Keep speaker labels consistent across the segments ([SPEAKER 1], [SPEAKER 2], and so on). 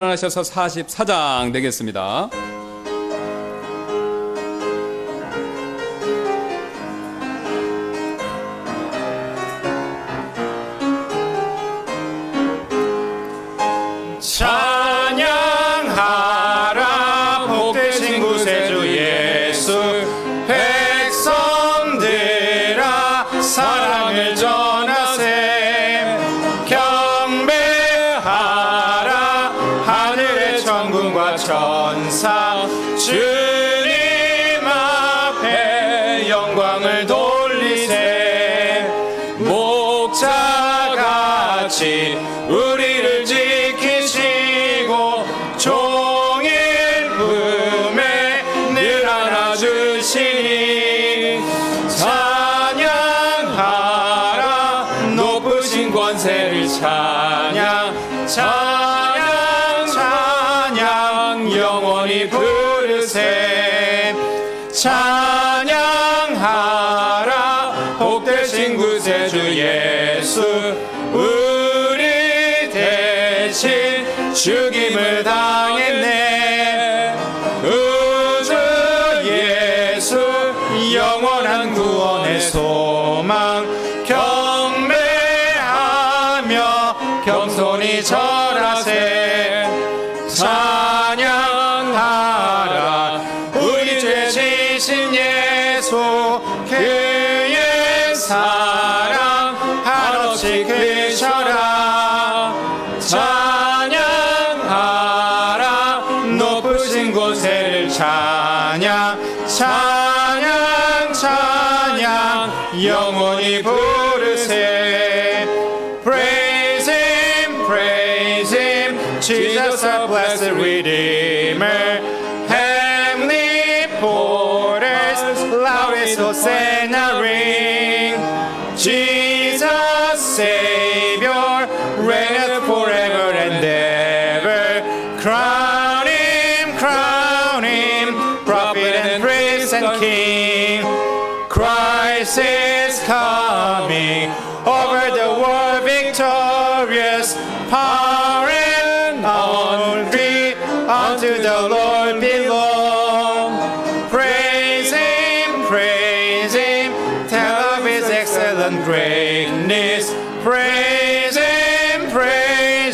[SPEAKER 1] 하셔서 44장 되겠습니다.
[SPEAKER 2] 찬양하라 복되신 구세주 예수 백성들아 사랑을 전하세 경배하라 하늘의 천군과 천사 주님 앞에 영광을 돌리세 목자같이 우리를 지키시고 종일 품에 늘 안아주시니 찬양하라 높으신 권세를 찬양 찬양 찬양 영원히 부르세 찬양하라 복되신 구세주 예수 우리 대신 죽임을 당했네 우주 예수 영원한 구원의 소망 경배하며 겸손히 절하세 찬양하라 우리 죄 지신 예수 그의 사랑 한없이 크셔라 찬양하라 높으신 곳을 찬양 찬양 찬양 영원히 부르세 Praise him Jesus our blessed Redeemer Heavenly porters loudest Hosanna ring Jesus Savior reigneth forever and ever crown him prophet and priest and king Christ is coming over the world victorious power and glory unto the Lord belong praise him tell of his excellent greatness praise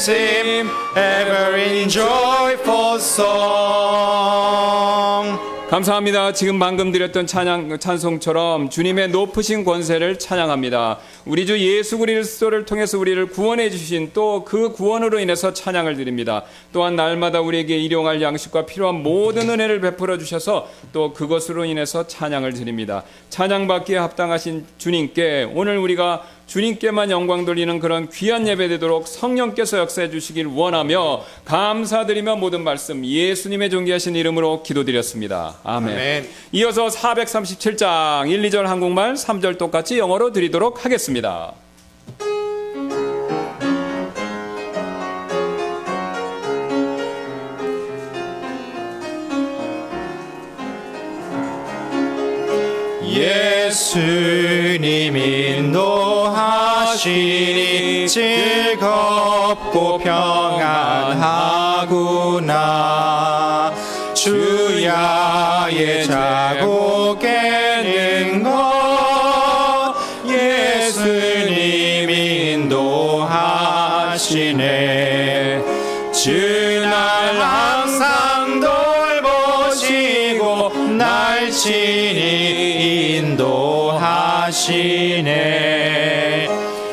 [SPEAKER 2] him ever in joyful song.
[SPEAKER 1] 감사합니다. 지금 방금 드렸던 찬송처럼 주님의 높으신 권세를 찬양합니다. 우리 주 예수 그리스도를 통해서 우리를 구원해 주신 또 그 구원으로 인해서 찬양을 드립니다. 또한 날마다 우리에게 일용할 양식과 필요한 모든 은혜를 베풀어 주셔서 또 그것으로 인해서 찬양을 드립니다. 찬양받기에 합당하신 주님께 오늘 우리가 주님께만 영광 돌리는 그런 귀한 예배 되도록 성령께서 역사해 주시길 원하며 감사드리며 모든 말씀 예수님의 존귀하신 이름으로 기도드렸습니다. 아멘.
[SPEAKER 2] 아멘.
[SPEAKER 1] 이어서 437장 1, 2절 한국말 3절 똑같이 영어로 드리도록 하겠습니다.
[SPEAKER 2] 예수님 인도하시니 즐겁고 평안하구나 주야의 자고 깨는 것 예수님 인도하시네 주날 항상 돌보시고 날 친히 인도하시네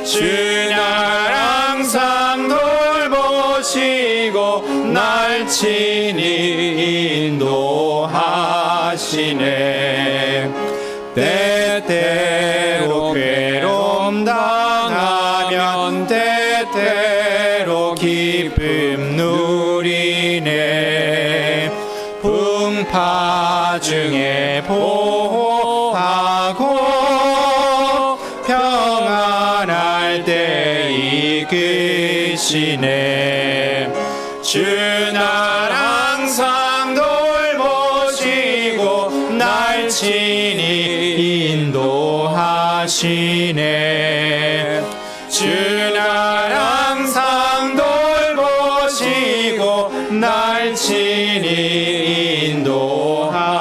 [SPEAKER 2] 주날 항상 돌보시고 날 친히 인도하시네 때때로 괴로움 당하면 때때로 기쁨 누리네 풍파 중에 보호하고 평안할 때 이끄시네 주날 항상 돌보시고 날 친히 인도하시네 주날 항상 돌보시고 날 친히 인도하시네.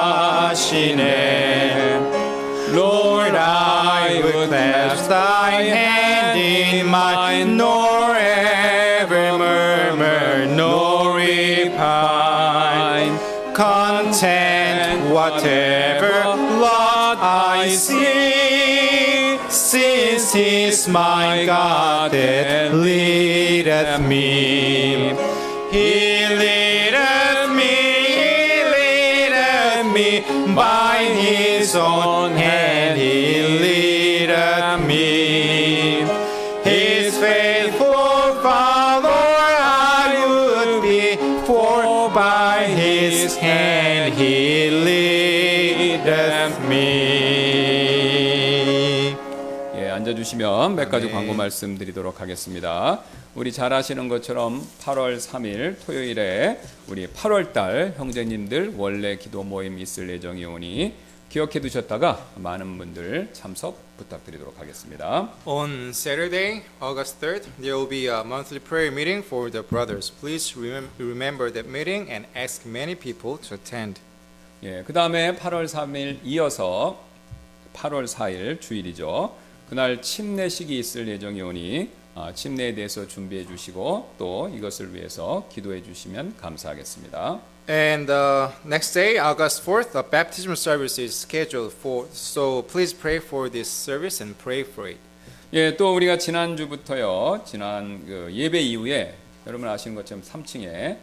[SPEAKER 2] Lord, I would clasp thy hand in mine, nor ever murmur, nor repine. Content whatever lot I see, since He's my God that leadeth me. He leadeth me by His own hand. He leadeth me. His faithful follower I would be, for by His hand He leadeth me.
[SPEAKER 1] 예, 앉아주시면 몇 가지 광고 말씀드리도록 하겠습니다. 우리 잘 아시는 것처럼 8월 3일 토요일에 우리 8월달 형제님들 원래 기도 모임 있을 예정이 오니 기억해 두셨다가 많은 분들 참석 부탁드리도록 하겠습니다.
[SPEAKER 2] On Saturday, August 3rd, there will be a monthly prayer meeting for the brothers. Please remember that meeting and ask many people to attend.
[SPEAKER 1] 예, 그 다음에 8월 3일 이어서 8월 4일 주일이죠. 그날 침례식이 있을 예정이 오니 침례에 대해서 준비해 주시고 또 이것을 위해서 기도해 주시면 감사하겠습니다.
[SPEAKER 2] And next day, August 4th, a baptism service is scheduled for. So please pray for this service and pray for it.
[SPEAKER 1] 예, 또 우리가 지난주부터요. 지난 그 예배 이후에 여러분 아시는 것처럼 3층에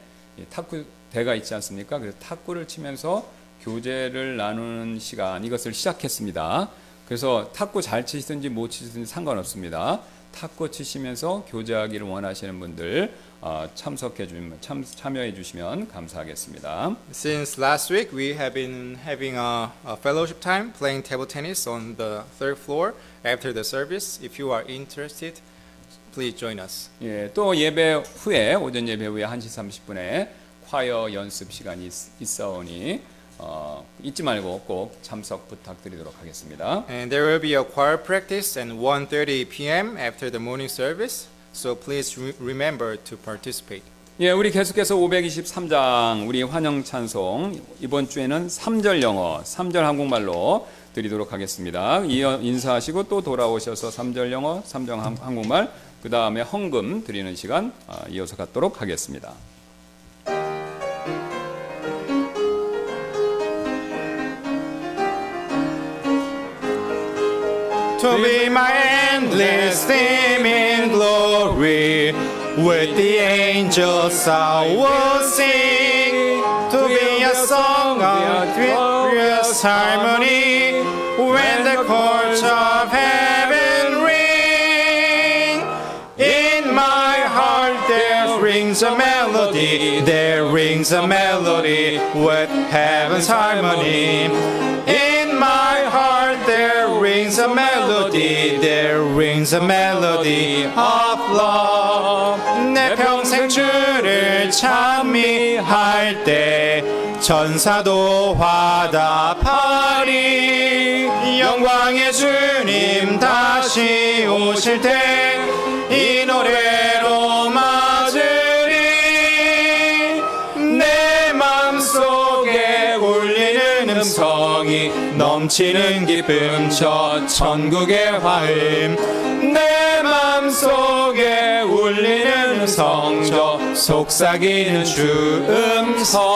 [SPEAKER 1] 탁구대가 있지 않습니까? 그래서 탁구를 치면서 교제를 나누는 시간 이것을 시작했습니다. 그래서 탁구 잘 치시든지 못 치시든지 상관없습니다. 탁구 치시면서 교제하기를 원하시는 분들 참여해 주시면 감사하겠습니다.
[SPEAKER 2] Since last week, we have been having a fellowship time playing table tennis on the third floor after the service. If you are interested, please join us.
[SPEAKER 1] 예, 또 예배 후에 오전 예배 후에 1시 30분에 콰이어 연습 시간이 있어오니 잊지 말고 꼭 참석 부탁드리도록 하겠습니다.
[SPEAKER 2] And there will be a choir practice at 1:30 p.m. after the morning service. So please remember to participate.
[SPEAKER 1] 예, 우리 계속해서 523장 우리 환영 찬송 이번 주에는 3절 영어, 3절 한국말로 드리도록 하겠습니다. 인사하시고 또 돌아오셔서 3절 영어, 3절 한국말 그 다음에 헌금 드리는 시간 이어서 갖도록 하겠습니다.
[SPEAKER 2] To be my endless theme in glory, with the angels I will sing. To be a song of glorious harmony, when the chords of heaven ring. In my heart there rings a melody, there rings a melody with heaven's harmony. In my heart there rings a melody, there rings a melody of love. 내 평생 주를 찬미할 때 천사도 화답하리. 영광의 주님 다시 오실 때 이 노래로 맞으리. 내 맘속에 울리는 음성이 넘치는 기쁨 저 천국의 화음. 내 맘속에 울리는 음성 저 속삭이는 주 음성.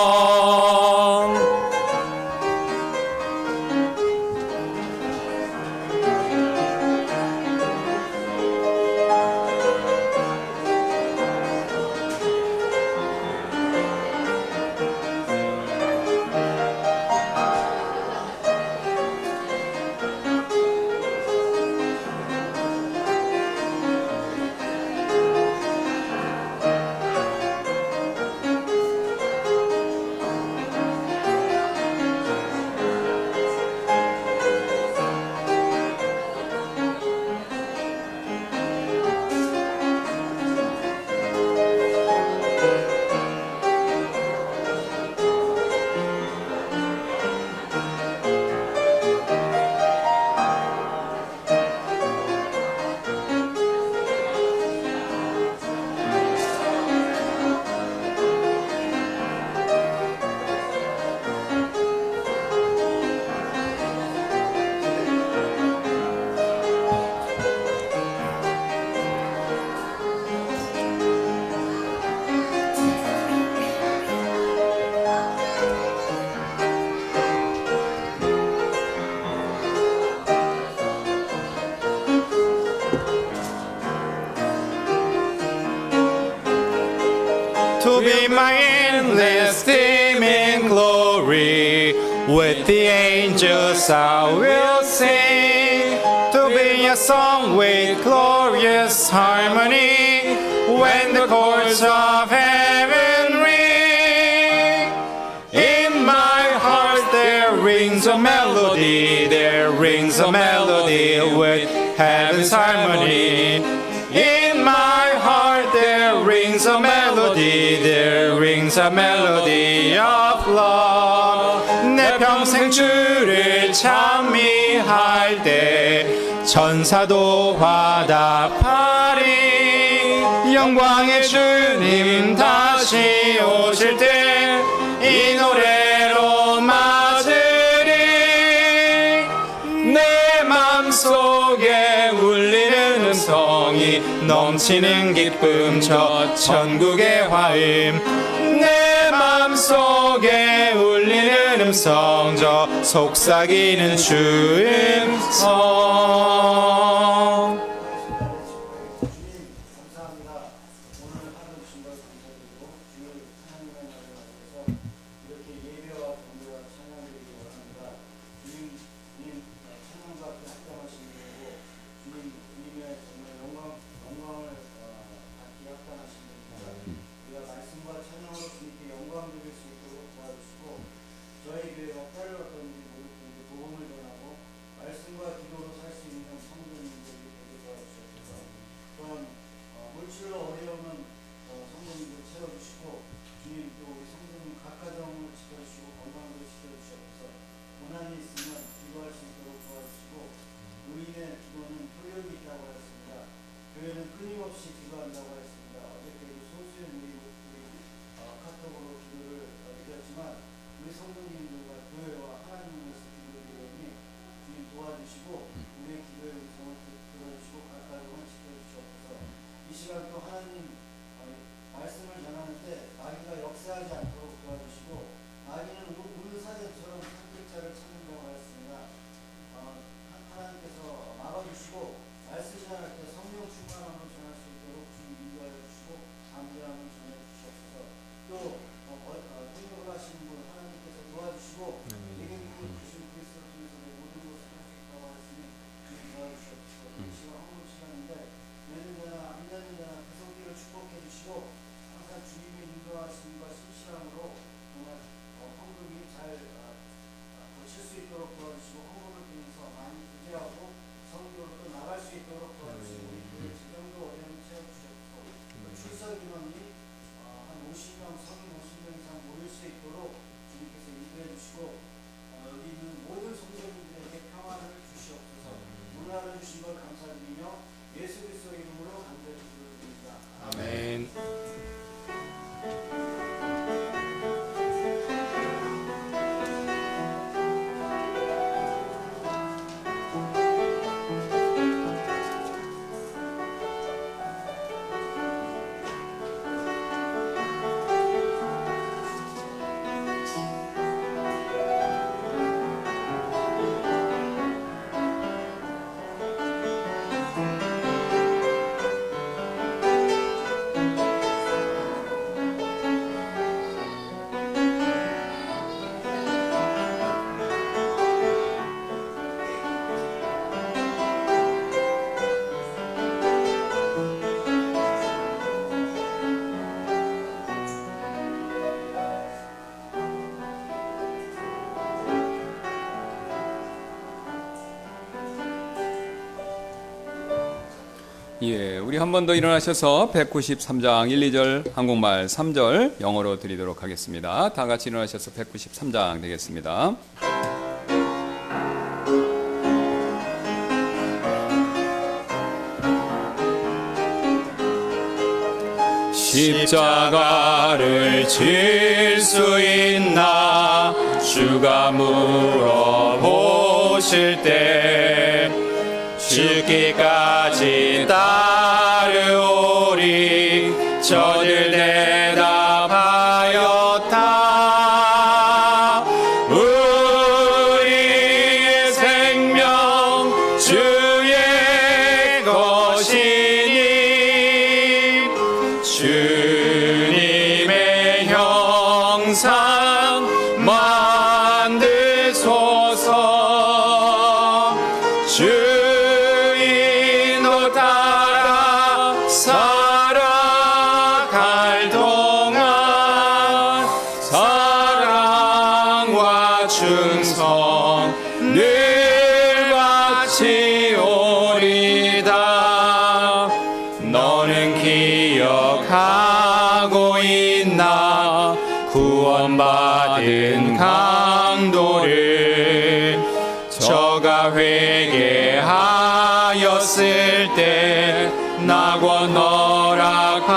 [SPEAKER 2] be my endless theme in glory. With the angels I will sing, to be a song with glorious harmony, when the chords of heaven ring. In my heart there rings a melody, there rings a melody with heaven's harmony. In my heart there rings a melody, there rings a melody of love. 내 평생 주를 찬미할 때 천사도 화답하리. 영광의 주님 다시 오실 때 이 노래로 맞으리. 내 맘속에 울리는 음성이 넘치는 기쁨 저 천국의 화음. 내 맘속에 울리는 음성 저 속삭이는 주 음성.
[SPEAKER 1] 예, 우리 한 번 더 일어나셔서 193장 1, 2절 한국말 3절 영어로 드리도록 하겠습니다. 다 같이 일어나셔서 193장 되겠습니다. 십자가를 질 수 있나 주가 물어보실 때 죽기까지 따르오리 저들 대답하였다. 우리의 생명 주의 것이니 주님의 영상 만드소서. 주인도 따라 살아갈 동안 사랑과 충성 늘 바치오리다. 너는 기억하고 있나 구원받은 강도를. 저가 회개하였을 때 낙원 허락받았다.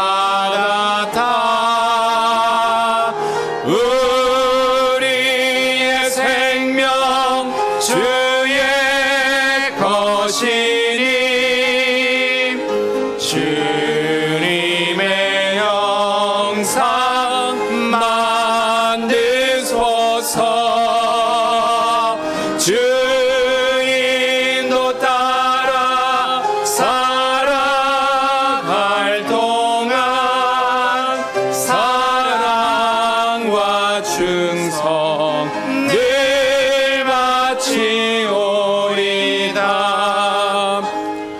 [SPEAKER 1] 우리의 생명 주의 것이니 주님의 영상 만드소서. 주인도 따라 살아갈 동안 사랑과 충성 늘 바치오리다.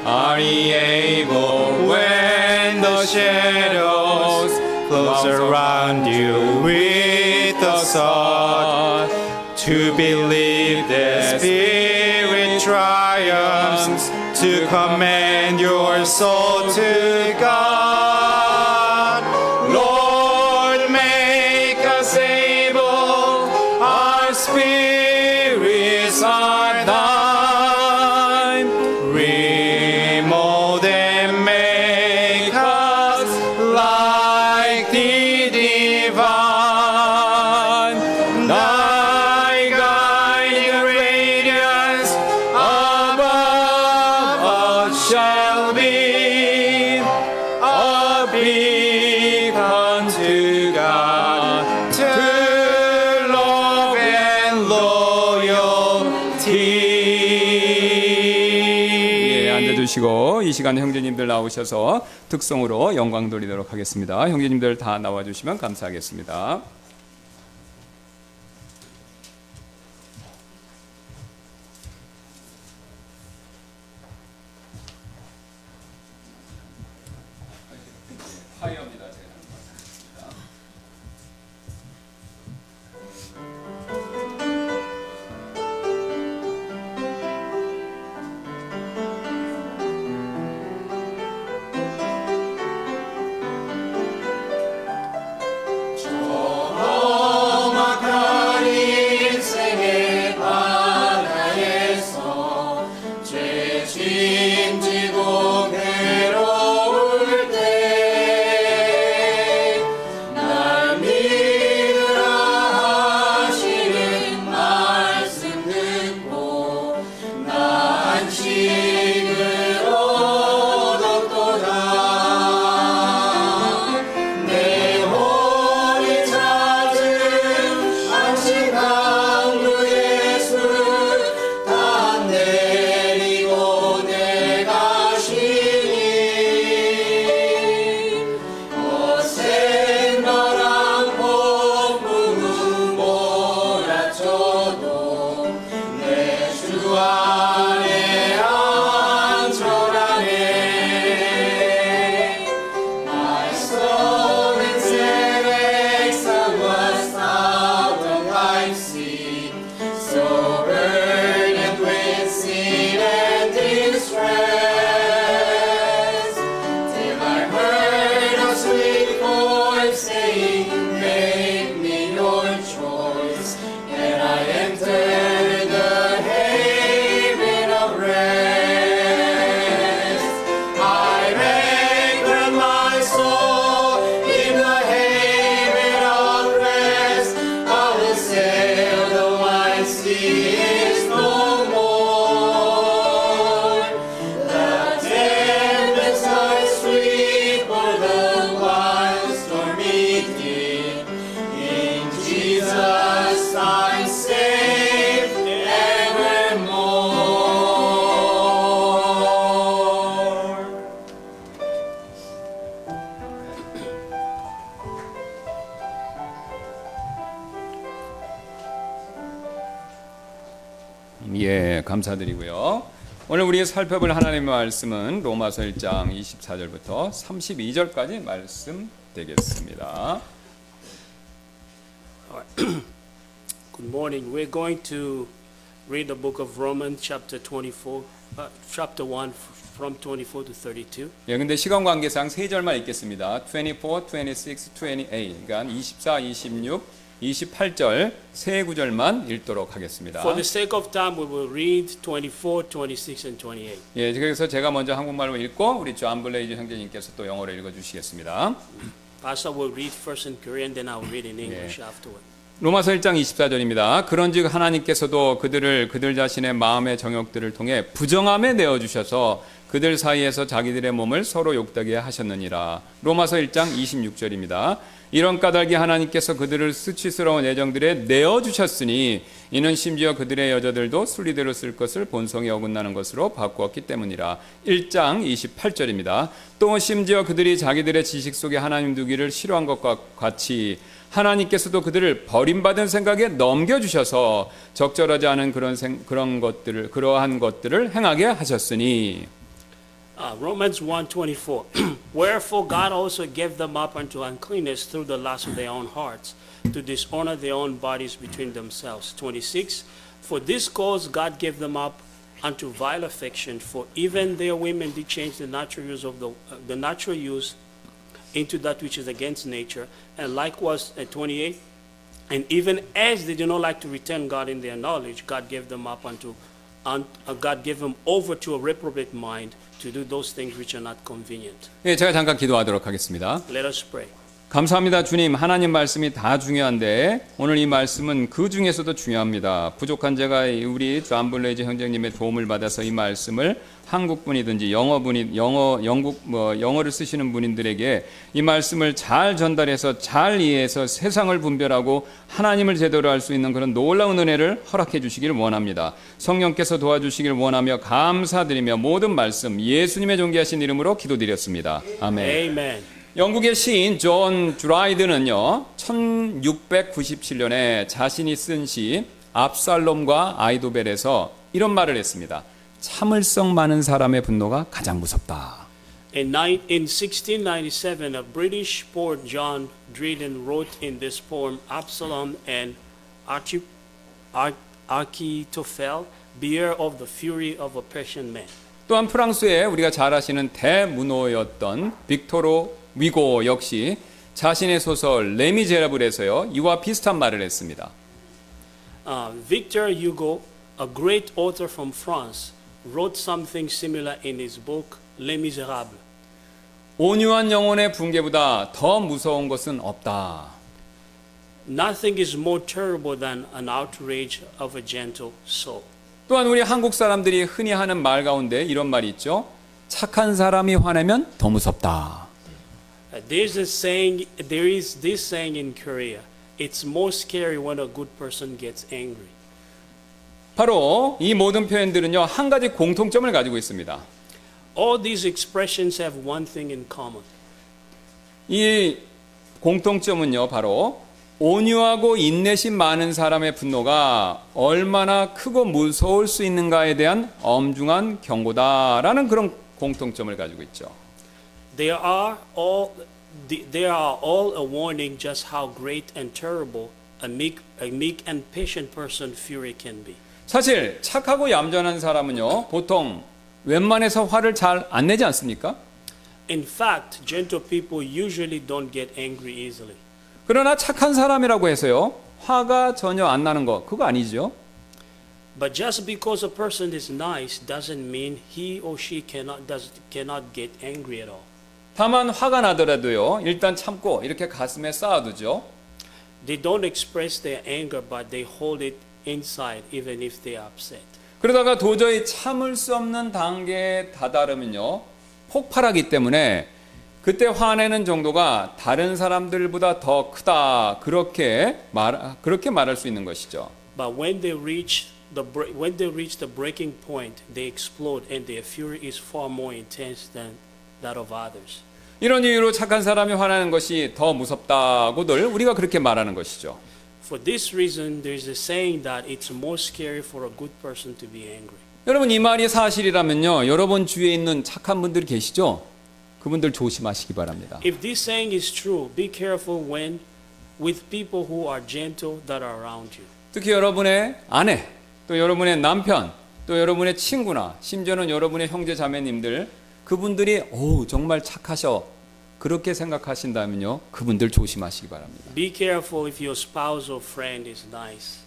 [SPEAKER 1] Are ye able when the shadows close around you with the sun to believe that Spirit triumphs to commend your soul to God? Lord, make us able, our spirits are thine. Remold and make us like the divine. Thy guiding radiance above us shall be a beacon to God, to love and loyalty. 예, 앉아주시고 이 시간 형제님들 나오셔서 특성으로 영광 돌리도록 하겠습니다. 형제님들 다 나와주시면 감사하겠습니다. 화이어입니다.
[SPEAKER 3] 저
[SPEAKER 1] 예, 감사드리고요. 오늘 우리 살펴볼 하나님의 말씀은 로마서 1장 24절부터 32절까지 말씀 되겠습니다.
[SPEAKER 3] Good morning. We're going to read the book of Romans, chapter 24, chapter 1, from 24 to 32.
[SPEAKER 1] 예, 근데 시간 관계상 세 절만 읽겠습니다. 24, 26, 28. 그러니까 24, 26, 28절 세 구절만 읽도록 하겠습니다.
[SPEAKER 3] For the sake of time, we will read 24, 26, and 28.
[SPEAKER 1] 예, 그래서 제가 먼저 한국말로 읽고 우리 존 블레이즈 형제님께서 또 영어로 읽어 주시겠습니다.
[SPEAKER 3] Pastor will read first in Korean, then I'll read in English afterward.
[SPEAKER 1] 로마서 1장 24절입니다. 그런즉 하나님께서도 그들 자신의 마음의 정욕들을 통해 부정함에 내어 주셔서 그들 사이에서 자기들의 몸을 서로 욕되게 하셨느니라. 로마서 1장 26절입니다. 이런 까닭에 하나님께서 그들을 수치스러운 애정들에 내어 주셨으니 이는 심지어 그들의 여자들도 순리대로 쓸 것을 본성에 어긋나는 것으로 바꾸었기 때문이라. 1장 28절입니다. 또 심지어 그들이 자기들의 지식 속에 하나님 두기를 싫어한 것과 같이 하나님께서도 그들을 버림받은 생각에 넘겨주셔서 적절하지 않은 그러한 것들을 행하게 하셨으니.
[SPEAKER 3] Romans 1:24. Wherefore God also gave them up unto uncleanness through the lust of their own hearts, to dishonor their own bodies between themselves. 26. For this cause God gave them up unto vile affection, for even their women did change the natural use of the natural use into that which is against nature. And likewise at 28. And even as they do not like to return God in their knowledge, God gave them up God gave them over to a reprobate mind to do those things which are not convenient.
[SPEAKER 1] 예, 제가 잠깐 기도하도록 하겠습니다.
[SPEAKER 3] Let us pray.
[SPEAKER 1] 감사합니다. 주님, 하나님 말씀이 다 중요한데 오늘 이 말씀은 그 중에서도 중요합니다. 부족한 제가 우리 존 블레이즈 형제님의 도움을 받아서 이 말씀을 한국 분이든지 영어를 쓰시는 분들에게 이 말씀을 잘 전달해서 잘 이해해서 세상을 분별하고 하나님을 제대로 알 수 있는 그런 놀라운 은혜를 허락해 주시기를 원합니다. 성령께서 도와주시길 원하며 감사드리며 모든 말씀 예수님의 존귀하신 이름으로 기도드렸습니다. 아멘.
[SPEAKER 3] Amen.
[SPEAKER 1] 영국의 시인 존 드라이드는요 1697년에 자신이 쓴 시 압살롬과 아이도벨에서 이런 말을 했습니다. 참을성 많은 사람의 분노가 가장 무섭다.
[SPEAKER 3] In 1697, a British poet, John Dryden, wrote in this poem, Absalom and Achitophel, beware of the fury of a Persian man.
[SPEAKER 1] 또한 프랑스의 우리가 잘 아시는 대문호였던 빅토르 위고 역시 자신의 소설 레미제라블에서요 이와 비슷한 말을 했습니다.
[SPEAKER 3] Victor Hugo, a great author from France, wrote something similar in his book Les Miserables.
[SPEAKER 1] 온유한 영혼의 붕괴보다 더 무서운 것은 없다.
[SPEAKER 3] Nothing is more terrible than an outrage of a gentle soul.
[SPEAKER 1] 또한 우리 한국 사람들이 흔히 하는 말 가운데 이런 말이 있죠. 착한 사람이 화내면 더 무섭다.
[SPEAKER 3] There is this saying in Korea. It's more scary when a good person gets angry.
[SPEAKER 1] 바로 이 모든 표현들은요 한 가지 공통점을 가지고 있습니다.
[SPEAKER 3] All these expressions have one thing in common.
[SPEAKER 1] 이 공통점은요 바로 온유하고 인내심 많은 사람의 분노가 얼마나 크고 무서울 수 있는가에 대한 엄중한 경고다라는 그런 공통점을 가지고 있죠.
[SPEAKER 3] They are all a warning just how great and terrible a meek and patient person fury can be.
[SPEAKER 1] 사실 착하고 얌전한 사람은요 보통 웬만해서 화를 잘 안 내지 않습니까?
[SPEAKER 3] In fact, gentle people usually don't get angry easily.
[SPEAKER 1] 그러나 착한 사람이라고 해서요 화가 전혀 안 나는 거 그거 아니죠.
[SPEAKER 3] But just because a person is nice doesn't mean he or she cannot get angry at all.
[SPEAKER 1] 다만 화가 나더라도요 일단 참고 이렇게 가슴에 쌓아두죠.
[SPEAKER 3] They don't express their anger, but they hold it inside even if they are upset.
[SPEAKER 1] 그러다가 도저히 참을 수 없는 단계에 다다르면요 폭발하기 때문에 그때 화내는 정도가 다른 사람들보다 더 크다 그렇게 말할 수 있는 것이죠.
[SPEAKER 3] But when they reach the breaking point, they explode, and their fury is far more intense than that of others.
[SPEAKER 1] 이런 이유로 착한 사람이 화나는 것이 더 무섭다고들 우리가 그렇게 말하는 것이죠.
[SPEAKER 3] For this reason, there is a saying that it's more scary for a good person to be angry.
[SPEAKER 1] 여러분 이 말이 사실이라면요. 여러분 주위에 있는 착한 분들이 계시죠? 그분들 조심하시기 바랍니다.
[SPEAKER 3] If this saying is true, be careful when with people who are gentle that are around you.
[SPEAKER 1] 특히 여러분의 아내, 또 여러분의 남편, 또 여러분의 친구나 심지어는 여러분의 형제 자매님들 그분들이 정말 착하셔 그렇게 생각하신다면요. 그분들 조심하시기 바랍니다.
[SPEAKER 3] Be careful if your spouse or friend is nice.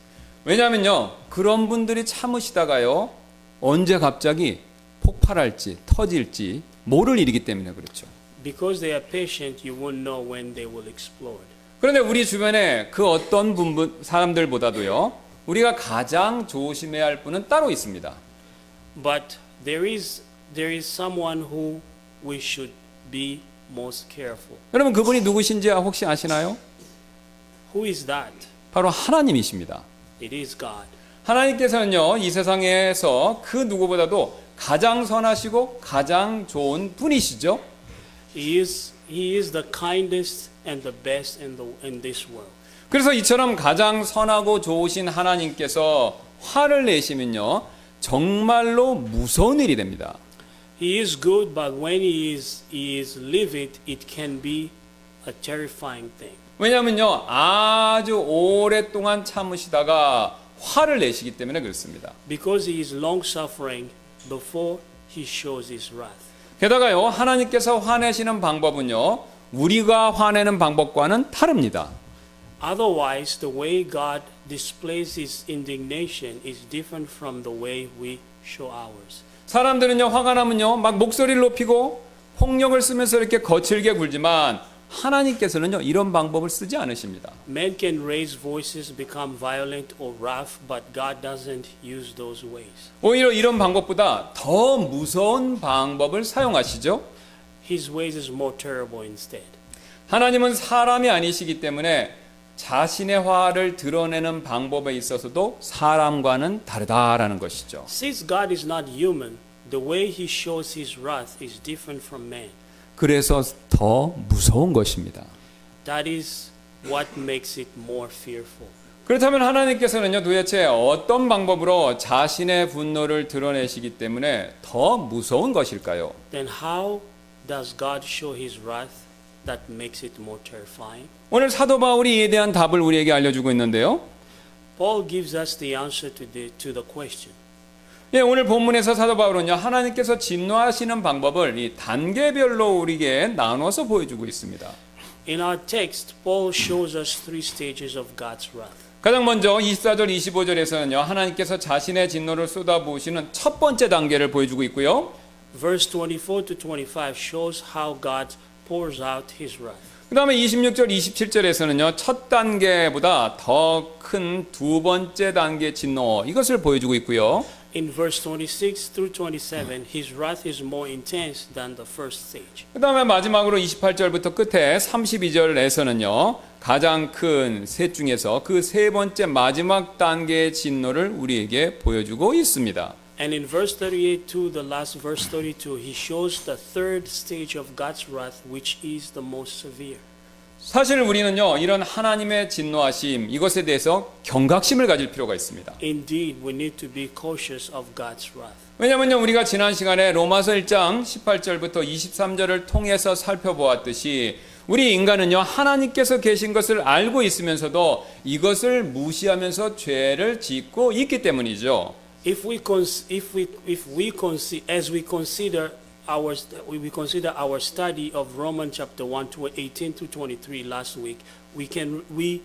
[SPEAKER 1] 왜냐하면요. 그런 분들이 참으시다가요. 언제 갑자기 폭발할지 터질지 모를 일이기 때문에 그렇죠.
[SPEAKER 3] Because they are patient, you won't know when they will explode.
[SPEAKER 1] 그런데 우리 주변에 그 어떤 사람들보다도요. 우리가 가장 조심해야 할 분은 따로 있습니다.
[SPEAKER 3] But there is someone who we should be most careful.
[SPEAKER 1] 여러분 그분이 누구신지 혹시 아시나요?
[SPEAKER 3] Who is that?
[SPEAKER 1] 바로 하나님이십니다.
[SPEAKER 3] It is God.
[SPEAKER 1] 하나님께서는요. 이 세상에서 그 누구보다도 가장 선하시고 가장 좋은 분이시죠.
[SPEAKER 3] He is the kindest and the best in this world.
[SPEAKER 1] 그래서 이처럼 가장 선하고 좋으신 하나님께서 화를 내시면요. 정말로 무서운 일이 됩니다.
[SPEAKER 3] He is good, but when he is livid, it can be a terrifying thing.
[SPEAKER 1] 왜냐하면요. 아주 오랫동안 참으시다가 화를 내시기 때문에 그렇습니다.
[SPEAKER 3] Because he is long-suffering before he shows his wrath.
[SPEAKER 1] 게다가요. 하나님께서 화내시는 방법은요. 우리가 화내는 방법과는 다릅니다.
[SPEAKER 3] Otherwise, the way God displays his indignation is different from the way we show ours.
[SPEAKER 1] 사람들은요. 화가 나면요. 막 목소리를 높이고 폭력을 쓰면서 이렇게 거칠게 굴지만 하나님께서는요. 이런 방법을 쓰지 않으십니다.
[SPEAKER 3] Men can raise voices, become violent or rough, but God doesn't use those ways.
[SPEAKER 1] 오히려 이런 방법보다 더 무서운 방법을 사용하시죠.
[SPEAKER 3] His ways is more terrible instead.
[SPEAKER 1] 하나님은 사람이 아니시기 때문에 자신의 화를 드러내는 방법에 있어서도 사람과는 다르다라는 것이죠.
[SPEAKER 3] Since God is not human, the way he shows his wrath is different from man.
[SPEAKER 1] 그래서 더 무서운 것입니다.
[SPEAKER 3] That is what makes it more fearful.
[SPEAKER 1] 그렇다면 하나님께서는요 도대체 어떤 방법으로 자신의 분노를 드러내시기 때문에 더 무서운 것일까요?
[SPEAKER 3] Then how does God show his wrath that makes it more terrifying?
[SPEAKER 1] 오늘 사도 바울이 이에 대한 답을 우리에게 알려주고 있는데요.
[SPEAKER 3] Paul gives us the answer to the question.
[SPEAKER 1] 예, 오늘 본문에서 사도 바울은요 하나님께서 진노하시는 방법을 이 단계별로 우리에게 나눠서 보여주고 있습니다.
[SPEAKER 3] In our text, Paul shows us three stages of God's wrath.
[SPEAKER 1] 가장 먼저 24절 25절에서는요 하나님께서 자신의 진노를 쏟아부으시는 첫 번째 단계를 보여주고 있고요.
[SPEAKER 3] Verse 24 to 25 shows how God pours out his wrath.
[SPEAKER 1] 그 다음에 26절 27절에서는요 첫 단계보다 더 큰 두 번째 단계 진노 이것을 보여주고 있고요.
[SPEAKER 3] In verse 26 through 27, his wrath is more intense than the first stage.
[SPEAKER 1] 그 다음에 마지막으로 28절부터 끝에 32절에서는요 가장 큰 셋 중에서 그 세 번째 마지막 단계의 진노를 우리에게 보여주고 있습니다.
[SPEAKER 3] And in verse 38 to the last verse 32, he shows the third stage of God's wrath, which is the most severe.
[SPEAKER 1] 사실 우리는요 이런 하나님의 진노하심 이것에 대해서 경각심을 가질 필요가 있습니다.
[SPEAKER 3] Indeed, we need to be cautious of God's wrath.
[SPEAKER 1] 왜냐하면요 우리가 지난 시간에 로마서 1장 18절부터 23절을 통해서 살펴보았듯이 우리 인간은요 하나님께서 계신 것을 알고 있으면서도 이것을 무시하면서 죄를 짓고 있기 때문이죠.
[SPEAKER 3] As we consider our study of Romans chapter 1 to 18 to 23 last week, we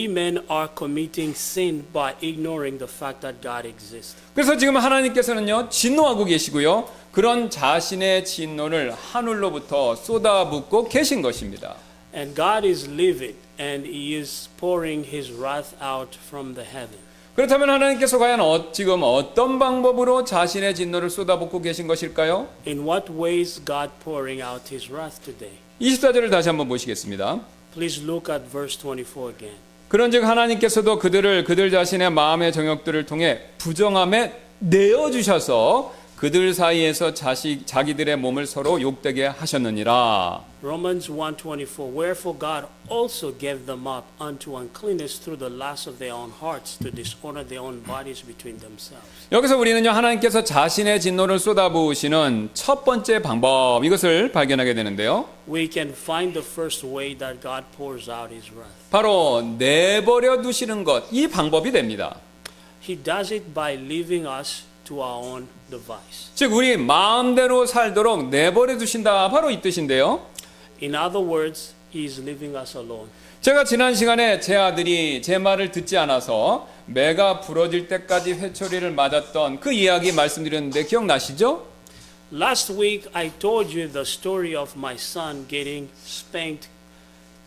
[SPEAKER 3] men are committing sin by ignoring the fact that God exists.
[SPEAKER 1] 그래서 지금 하나님께서는요 진노하고 계시고요 그런 자신의 진노를 하늘로부터 쏟아붓고 계신 것입니다.
[SPEAKER 3] And God is livid and he is pouring his wrath out from the heaven.
[SPEAKER 1] 그렇다면 하나님께서 과연 지금 어떤 방법으로 자신의 진노를 쏟아붓고 계신 것일까요?
[SPEAKER 3] In what ways God pouring out his wrath today?
[SPEAKER 1] 24절을 다시 한번 보시겠습니다.
[SPEAKER 3] Please look at verse 24 again.
[SPEAKER 1] 그런즉 하나님께서도 그들 자신의 마음의 정욕들을 통해 부정함에 내어주셔서 그들 사이에서 자기들의 몸을 서로 욕되게 하셨느니라.
[SPEAKER 3] Romans 1:24 Wherefore God also gave them up unto uncleanness through the lust of their own hearts to dishonor their own bodies between themselves.
[SPEAKER 1] 여기서 우리는요, 하나님께서 자신의 진노를 쏟아부으시는 첫 번째 방법, 이것을 발견하게 되는데요.
[SPEAKER 3] We can find the first way that God pours out his wrath.
[SPEAKER 1] 바로 내버려 두시는 것, 이 방법이 됩니다.
[SPEAKER 3] He does it by leaving us to our own device.
[SPEAKER 1] 즉 우리 마음대로 살도록 내버려 두신다, 바로 이 뜻인데요.
[SPEAKER 3] In other words, he is leaving us alone.
[SPEAKER 1] 제가 지난 시간에 제 아들이 제 말을 듣지 않아서 매가 부러질 때까지 회초리를 맞았던 그 이야기 말씀드렸는데 기억나시죠?
[SPEAKER 3] Last week I told you the story of my son getting spanked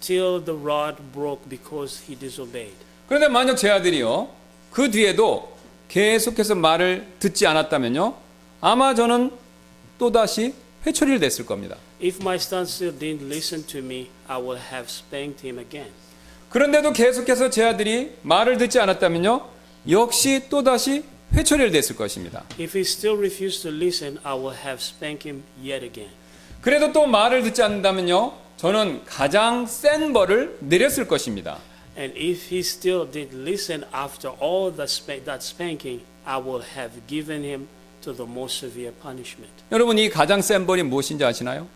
[SPEAKER 3] till the rod broke because he disobeyed.
[SPEAKER 1] 그런데 만약 제 아들이요, 그 뒤에도 계속해서 말을 듣지 않았다면요, 아마 저는 또다시 회초리를 냈을 겁니다.
[SPEAKER 3] If my son still didn't listen to me, I would have spanked him again.
[SPEAKER 1] 그런데도 계속해서 제 아들이 말을 듣지 않았다면요, 역시 또다시 회초리를 냈을 것입니다.
[SPEAKER 3] If he still refused to listen, I will have spanked him yet again.
[SPEAKER 1] 그래도 또 말을 듣지 않는다면요, 저는 가장 센 벌을 내렸을 것입니다.
[SPEAKER 3] And if he still did listen after all that spanking, I will have given him to the most severe punishment.
[SPEAKER 1] 여러분, 이 가장 센 벌이 무엇인지 아시나요?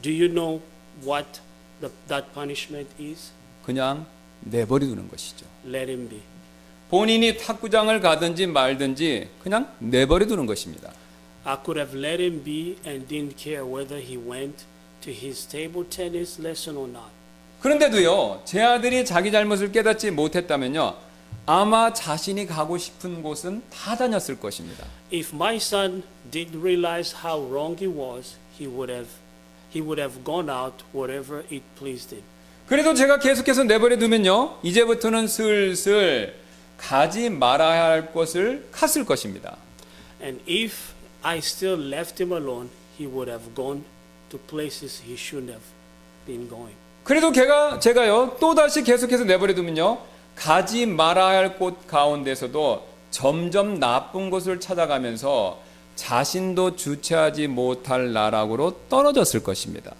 [SPEAKER 3] Do you know what that punishment is?
[SPEAKER 1] 그냥 내버려 두는 것이죠.
[SPEAKER 3] Let him be.
[SPEAKER 1] 본인이 탁구장을 가든지 말든지 그냥 내버려 두는 것입니다.
[SPEAKER 3] I could have let him be and didn't care whether he went to his table tennis lesson or not.
[SPEAKER 1] 그런데도요, 제 아들이 자기 잘못을 깨닫지 못했다면요, 아마 자신이 가고 싶은 곳은 다 다녔을 것입니다.
[SPEAKER 3] If my son did realize how wrong he was, he would have gone out wherever it pleased him.
[SPEAKER 1] 그래도 제가 계속해서 내버려 두면요, 이제부터는 슬슬 가지 말아야 할 곳을 갔을 것입니다.
[SPEAKER 3] And if I still left him alone, he would have gone to places he shouldn't have been going.
[SPEAKER 1] 그래도 제가요, 또다시 계속해서 내버려 두면요, 가지 말아야 할 곳 가운데서도 점점 나쁜 곳을 찾아가면서 자신도 주체하지 못할 나락으로 떨어졌을 것입니다.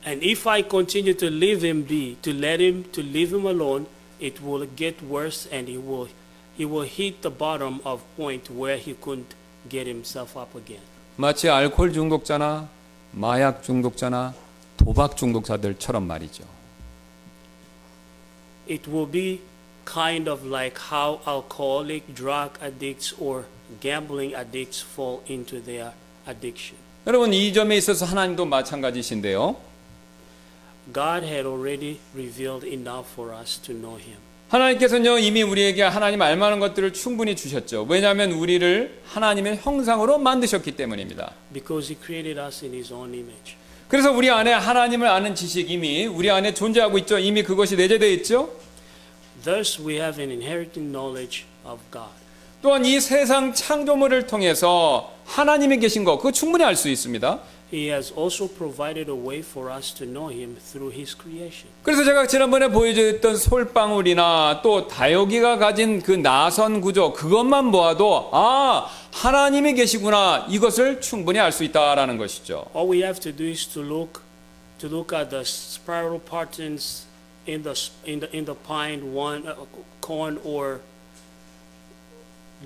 [SPEAKER 3] And if I continue to leave him be, to leave him alone, it will get worse and he will hit the bottom of point where he couldn't get himself up again.
[SPEAKER 1] 마치 알코올 중독자나 마약 중독자나 도박 중독자들처럼 말이죠.
[SPEAKER 3] It will be kind of like how alcoholic, drug addicts, or gambling addicts fall into their addiction.
[SPEAKER 1] 여러분, 이 점에 있어서 하나님도 마찬가지신데요.
[SPEAKER 3] God had already revealed enough for us to know Him.
[SPEAKER 1] 하나님께서는요, 이미 우리에게 하나님 알만한 것들을 충분히 주셨죠. 왜냐하면 우리를 하나님의 형상으로 만드셨기 때문입니다.
[SPEAKER 3] Because He created us in His own image.
[SPEAKER 1] 그래서 우리 안에 하나님을 아는 지식 이미 우리 안에 존재하고 있죠. 이미 그것이 내재되어 있죠.
[SPEAKER 3] Thus we have an inherited knowledge of God.
[SPEAKER 1] 또한 이 세상 창조물을 통해서 하나님이 계신 것, 그거 충분히 알 수 있습니다.
[SPEAKER 3] He has also provided a way for us to know Him through His creation.
[SPEAKER 1] 그래서 제가 지난번에 보여드렸던 솔방울이나 또 다육이가 가진 그 나선 구조, 그것만 보아도 아, 하나님이 계시구나, 이것을 충분히 알 수 있다라는 것이죠.
[SPEAKER 3] All we have to do is to look at the spiral patterns in the pine corn, or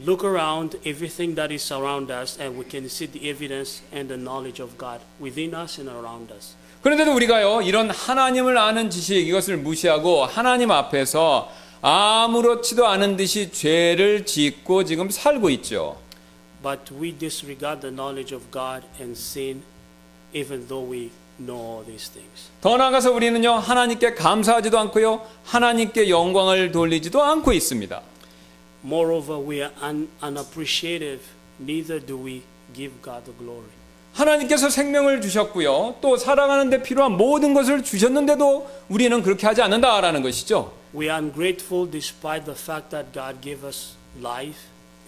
[SPEAKER 3] look around everything that is around us, and we can see the evidence and the knowledge of God within us and around us.
[SPEAKER 1] 그런데도 우리가요, 이런 하나님을 아는 지식, 이것을 무시하고 하나님 앞에서 아무렇지도 않은 듯이 죄를 짓고 지금 살고 있죠.
[SPEAKER 3] But we disregard the knowledge of God and sin, even though we know all these things.
[SPEAKER 1] 더 나아가서 우리는요, 하나님께 감사하지도 않고요, 하나님께 영광을 돌리지도 않고 있습니다.
[SPEAKER 3] Moreover, we are unappreciative, neither do we give God the glory.
[SPEAKER 1] 하나님께서 생명을 주셨고요, 또 살아가는 데 필요한 모든 것을 주셨는데도 우리는 그렇게 하지 않는다라는 것이죠.
[SPEAKER 3] We are ungrateful despite the fact that God gave us life,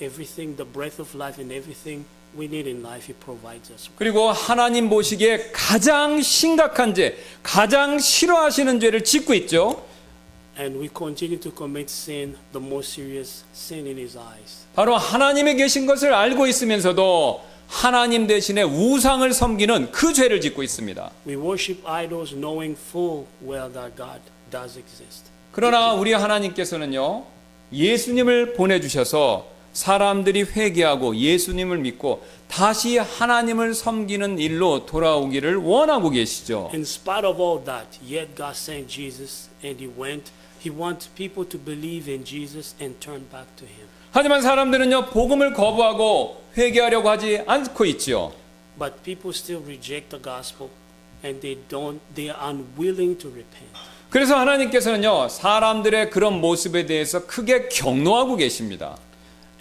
[SPEAKER 3] everything, the breath of life and everything we need in life, He provides us.
[SPEAKER 1] 그리고 하나님 보시기에 가장 심각한 죄, 가장 싫어하시는 죄를 짓고 있죠.
[SPEAKER 3] and we continue to commit sin, the most serious sin in His eyes.
[SPEAKER 1] 바로 하나님이 계신 것을 알고 있으면서도 하나님 대신에 우상을 섬기는 그 죄를 짓고 있습니다.
[SPEAKER 3] We worship idols knowing full well that God does exist.
[SPEAKER 1] 그러나 우리 하나님께서는요, 예수님을 보내주셔서 사람들이 회개하고 예수님을 믿고 다시 하나님을 섬기는 일로 돌아오기를 원하고 계시죠.
[SPEAKER 3] In spite of all that, yet God sent Jesus and He went. He wants people to believe in Jesus and turn back to Him.
[SPEAKER 1] 하지만 사람들은요, 복음을 거부하고 회개하려고 하지 않고 있지요.
[SPEAKER 3] But people still reject the gospel and they are unwilling to repent.
[SPEAKER 1] 그래서 하나님께서는요, 사람들의 그런 모습에 대해서 크게 경노하고 계십니다.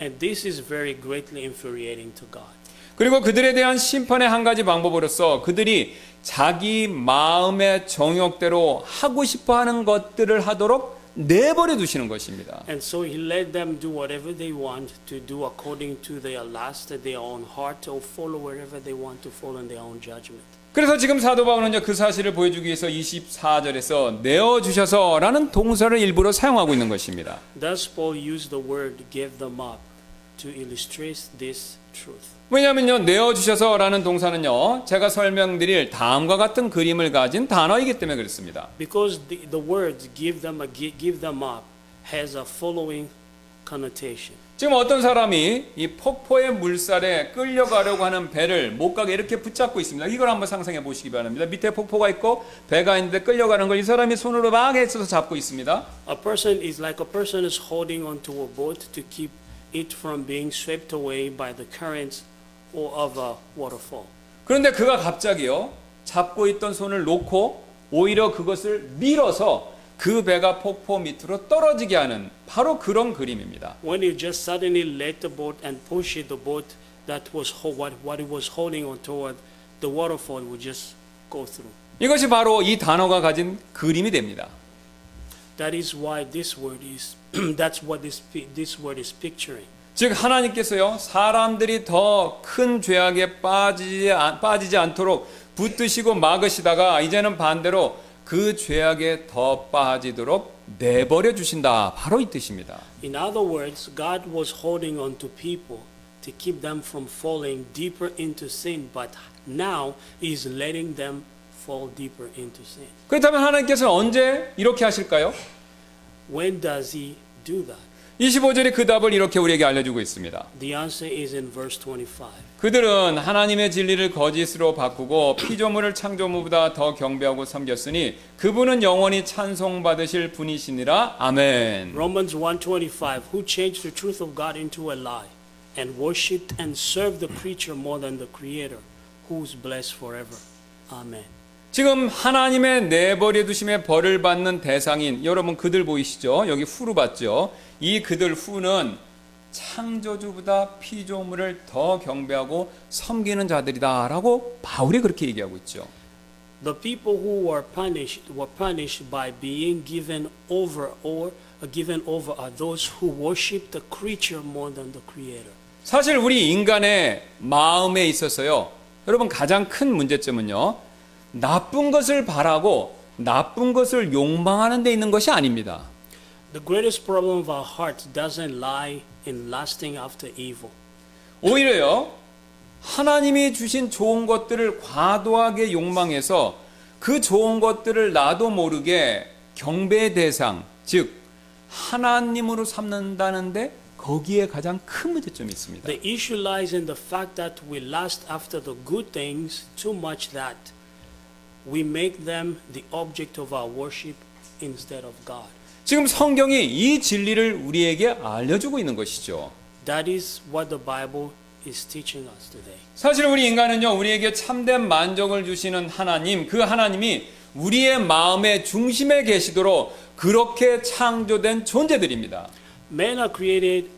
[SPEAKER 3] And this is very greatly infuriating to God.
[SPEAKER 1] 그리고 그들에 대한 심판의 한 가지 방법으로서 그들이 자기 마음의 정욕대로 하고 싶어 하는 것들을 하도록 내버려 두시는 것입니다.
[SPEAKER 3] And so He let them do whatever they want to do according to their lust, their own heart, or follow wherever they want to follow in their own judgment.
[SPEAKER 1] 그래서 지금 사도 바울은요, 그 사실을 보여주기 위해서 24절에서 내어주셔서라는 동사를 일부러 사용하고 있는 것입니다.
[SPEAKER 3] Thus Paul used the word give them up to illustrate this truth.
[SPEAKER 1] 왜냐하면요, 내어주셔서라는 동사는요, 제가 설명드릴 다음과 같은 그림을 가진 단어이기 때문에 그렇습니다.
[SPEAKER 3] Because the word give them up has a following connotation.
[SPEAKER 1] 지금 어떤 사람이 이 폭포의 물살에 끌려가려고 하는 배를 못 가게 이렇게 붙잡고 있습니다. 이걸 한번 상상해 보시기 바랍니다. 밑에 폭포가 있고 배가 있는데 끌려가는 걸 이 사람이 손으로 막 애써서 잡고 있습니다.
[SPEAKER 3] A person is like a person is holding onto a boat to keep it from being swept away by the currents or of a waterfall.
[SPEAKER 1] 그런데 그가 갑자기요, 잡고 있던 손을 놓고 오히려 그것을 밀어서 그 배가 폭포 밑으로 떨어지게 하는 바로 그런 그림입니다.
[SPEAKER 3] When he just suddenly let the boat and push it, the boat that was what it was holding on toward the waterfall would just go through.
[SPEAKER 1] 이것이 바로 이 단어가 가진 그림이 됩니다.
[SPEAKER 3] That is why this word is that's what this word is picturing.
[SPEAKER 1] 즉 하나님께서요, 사람들이 더 큰 죄악에 빠지지 않도록 붙드시고 막으시다가 이제는 반대로 그 죄악에 더 빠지도록 내버려 주신다. 바로 이 뜻입니다.
[SPEAKER 3] In other words, God was holding on to people to keep them from falling deeper into sin, but now He is letting them fall deeper into sin.
[SPEAKER 1] 그렇다면 하나님께서는 언제 이렇게 하실까요?
[SPEAKER 3] When does He do that?
[SPEAKER 1] 25절이 그 답을 이렇게 우리에게 알려주고 있습니다.
[SPEAKER 3] The answer is in verse 25.
[SPEAKER 1] 그들은 하나님의 진리를 거짓으로 바꾸고 피조물을 창조물보다 더 경배하고 섬겼으니 그분은 영원히 찬송받으실 분이시니라. 아멘.
[SPEAKER 3] Romans 1:25, who changed the truth of God into a lie and worshipped and served the creature more than the creator, who is blessed forever. Amen.
[SPEAKER 1] 지금 하나님의 내버려 두심에 벌을 받는 대상인 여러분 그들 보이시죠? 여기 후로 봤죠? 이 그들 후는 창조주보다 피조물을 더 경배하고 섬기는 자들이다라고 바울이 그렇게 얘기하고 있죠.
[SPEAKER 3] The people who were punished by being given over are those who worship the creature more than the creator.
[SPEAKER 1] 사실 우리 인간의 마음에 있어서요, 여러분 가장 큰 문제점은요, 나쁜 것을 바라고 나쁜 것을 욕망하는 데 있는 것이 아닙니다.
[SPEAKER 3] The greatest problem of our hearts doesn't lie in lusting after evil.
[SPEAKER 1] 오히려요, 하나님이 주신 좋은 것들을 과도하게 욕망해서 그 좋은 것들을 나도 모르게 경배의 대상, 즉 하나님으로 삼는다는데 거기에 가장 큰 문제점이 있습니다.
[SPEAKER 3] The issue lies in the fact that we lust after the good things too much that we make them the object of our worship instead of God.
[SPEAKER 1] 지금 성경이 이 진리를 우리에게 알려주고 있는 것이죠.
[SPEAKER 3] That is what the Bible is teaching us today.
[SPEAKER 1] 사실 우리 인간은요, 우리에게 참된 만족을 주시는 하나님, 그 하나님이 우리의 마음의 중심에 계시도록 그렇게 창조된 존재들입니다.
[SPEAKER 3] Men are created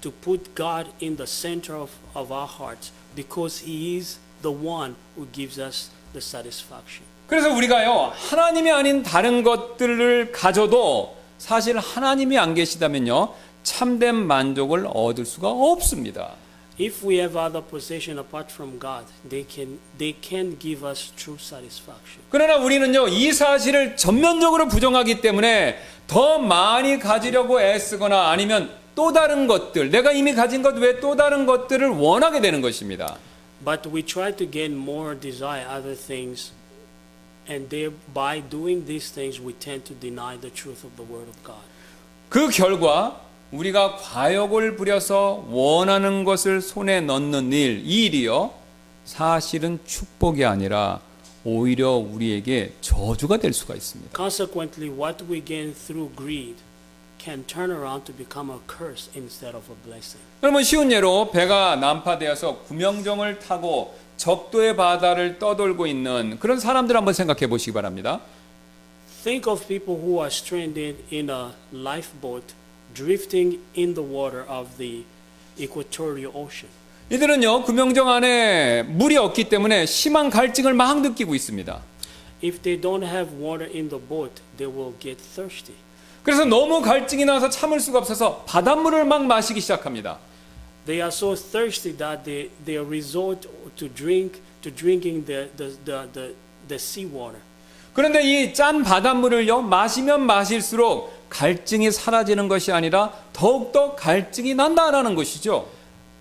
[SPEAKER 3] to put God in the center of our hearts because He is the one who gives us the satisfaction.
[SPEAKER 1] 그래서 우리가요, 하나님이 아닌 다른 것들을 가져도 사실 하나님이 안 계시다면요, 참된 만족을 얻을 수가 없습니다.
[SPEAKER 3] If we have other possession apart from God, they can give us true satisfaction.
[SPEAKER 1] 그러나 우리는요, 이 사실을 전면적으로 부정하기 때문에 더 많이 가지려고 애쓰거나 아니면 또 다른 것들, 내가 이미 가진 것 외에 또 다른 것들을 원하게 되는 것입니다.
[SPEAKER 3] But we try to gain more desire, other things, and by doing these things, we tend to deny the truth of the Word of God.
[SPEAKER 1] 그 결과 우리가 과욕을 부려서 원하는 것을 손에 넣는 일, 이 일이요, 사실은 축복이 아니라 오히려 우리에게 저주가 될 수가 있습니다.
[SPEAKER 3] Consequently, what we gain through greed can turn around to become a curse instead of a blessing.
[SPEAKER 1] 여러분, 쉬운 예로 배가 난파되어서 구명정을 타고 적도의 바다를 떠돌고 있는 그런 사람들 한번 생각해 보시기 바랍니다.
[SPEAKER 3] Think of people who are stranded in a lifeboat drifting in the water of the equatorial ocean.
[SPEAKER 1] 이들은요, 구명정 안에 물이 없기 때문에 심한 갈증을 막 느끼고 있습니다.
[SPEAKER 3] If they don't have water in the boat, they will get thirsty.
[SPEAKER 1] 그래서 너무 갈증이 나서 참을 수가 없어서 바닷물을 막 마시기 시작합니다.
[SPEAKER 3] They are so thirsty that they resort to drinking the seawater.
[SPEAKER 1] 그런데 이 짠 바닷물을요, 마시면 마실수록 갈증이 사라지는 것이 아니라 더욱더 갈증이 난다라는 것이죠.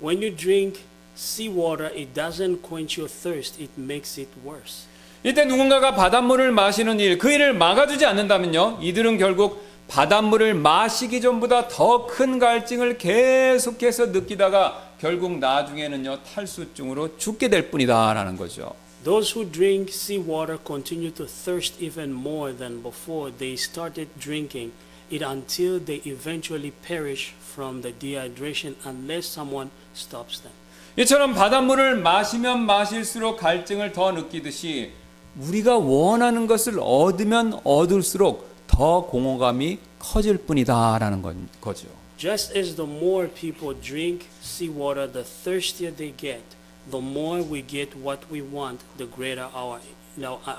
[SPEAKER 3] When you drink seawater, it doesn't quench your thirst, it makes it worse.
[SPEAKER 1] 이때 누군가가 바닷물을 마시는 일, 그 일을 막아주지 않는다면요, 이들은 결국 바닷물을 마시기 전보다 더 큰 갈증을 계속해서 느끼다가 결국 나중에는요, 탈수증으로 죽게 될 뿐이다라는 거죠.
[SPEAKER 3] Those who drink seawater continue to thirst even more than before they started drinking it until they eventually perish from the dehydration unless someone stops them.
[SPEAKER 1] 이처럼 바닷물을 마시면 마실수록 갈증을 더 느끼듯이 우리가 원하는 것을 얻으면 얻을수록 더 공허감이 커질 뿐이다라는 거죠.
[SPEAKER 3] Just as the more people drink seawater, the thirstier they get. The more we get what we want, the greater our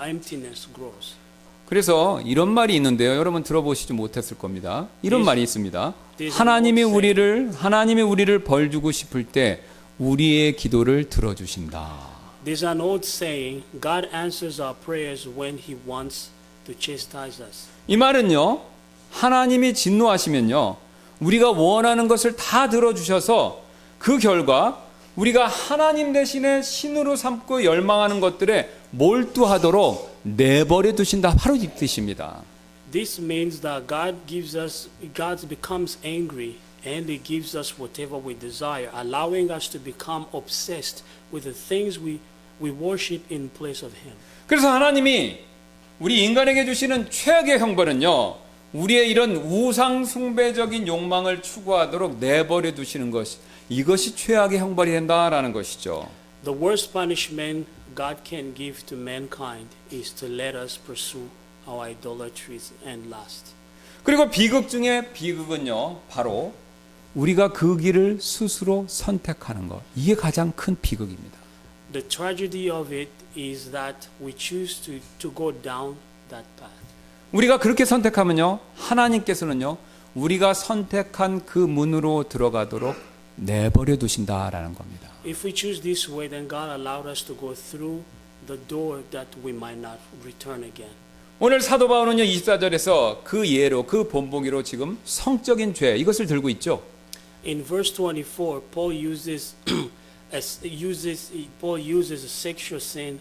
[SPEAKER 3] emptiness grows.
[SPEAKER 1] 그래서 이런 말이 있는데요. 여러분 들어보시지 못했을 겁니다. 이런 말이 있습니다.
[SPEAKER 3] This
[SPEAKER 1] 하나님이 우리를 벌주고 싶을 때 우리의 기도를 들어주신다.
[SPEAKER 3] There's an old saying, God answers our prayers when He wants to chastise us.
[SPEAKER 1] 이 말은요, 하나님이 진노하시면요, 우리가 원하는 것을 다 들어주셔서 그 결과 우리가 하나님 대신에 신으로 삼고 열망하는 것들에 몰두하도록 내버려 두신다. 바로 이 뜻입니다.
[SPEAKER 3] This means that God becomes angry and He gives us whatever we desire, allowing us to become obsessed with the things we worship in place of Him.
[SPEAKER 1] 그래서 하나님이 우리 인간에게 주시는 최악의 형벌은요, 우리의 이런 우상 숭배적인 욕망을 추구하도록 내버려 두시는 것, 이것이 최악의 형벌이 된다라는 것이죠.
[SPEAKER 3] The worst punishment God can give to mankind is to let us pursue our idolatries and lust.
[SPEAKER 1] 그리고 비극 중에 비극은요, 바로 우리가 그 길을 스스로 선택하는 것, 이게 가장 큰 비극입니다.
[SPEAKER 3] The tragedy of it is that we choose to go down that path.
[SPEAKER 1] 우리가 그렇게 선택하면요, 하나님께서는요, 우리가 선택한 그 문으로 들어가도록 내버려 두신다라는 겁니다.
[SPEAKER 3] If we choose this way, then God allowed us to go through the door that we might not return again.
[SPEAKER 1] 오늘 사도 바울은요, 24절에서 그 예로, 그 본보기로 지금 성적인 죄, 이것을 들고 있죠.
[SPEAKER 3] In verse 24, Paul uses sexual sin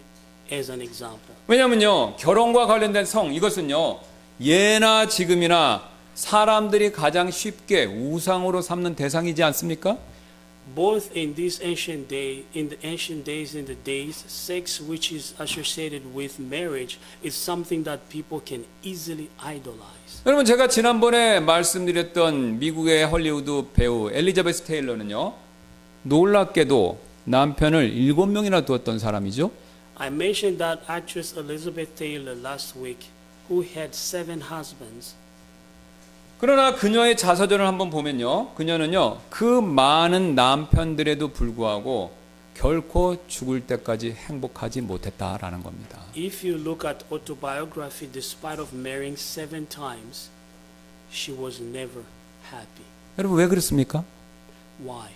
[SPEAKER 3] as an example.
[SPEAKER 1] 왜냐하면요, 결혼과 관련된 성, 이것은요, 예나 지금이나 사람들이 가장 쉽게 우상으로 삼는 대상이지 않습니까?
[SPEAKER 3] Both in this ancient day, in the ancient days, in the days, sex which is associated with marriage is something that people can easily idolize.
[SPEAKER 1] 여러분, 제가 지난번에 말씀드렸던 미국의 헐리우드 배우 엘리자베스 테일러는요, 놀랍게도 남편을 7명이나 두었던 사람이죠.
[SPEAKER 3] I mentioned that actress Elizabeth Taylor last week, who had 7 husbands.
[SPEAKER 1] 그러나 그녀의 자서전을 한번 보면요, 그녀는요, 그 많은 남편들에도 불구하고 결코 죽을 때까지 행복하지 못했다라는 겁니다.
[SPEAKER 3] If you look at autobiography, despite of marrying 7 times, she was never happy.
[SPEAKER 1] 여러분, 왜 그렇습니까?
[SPEAKER 3] Why?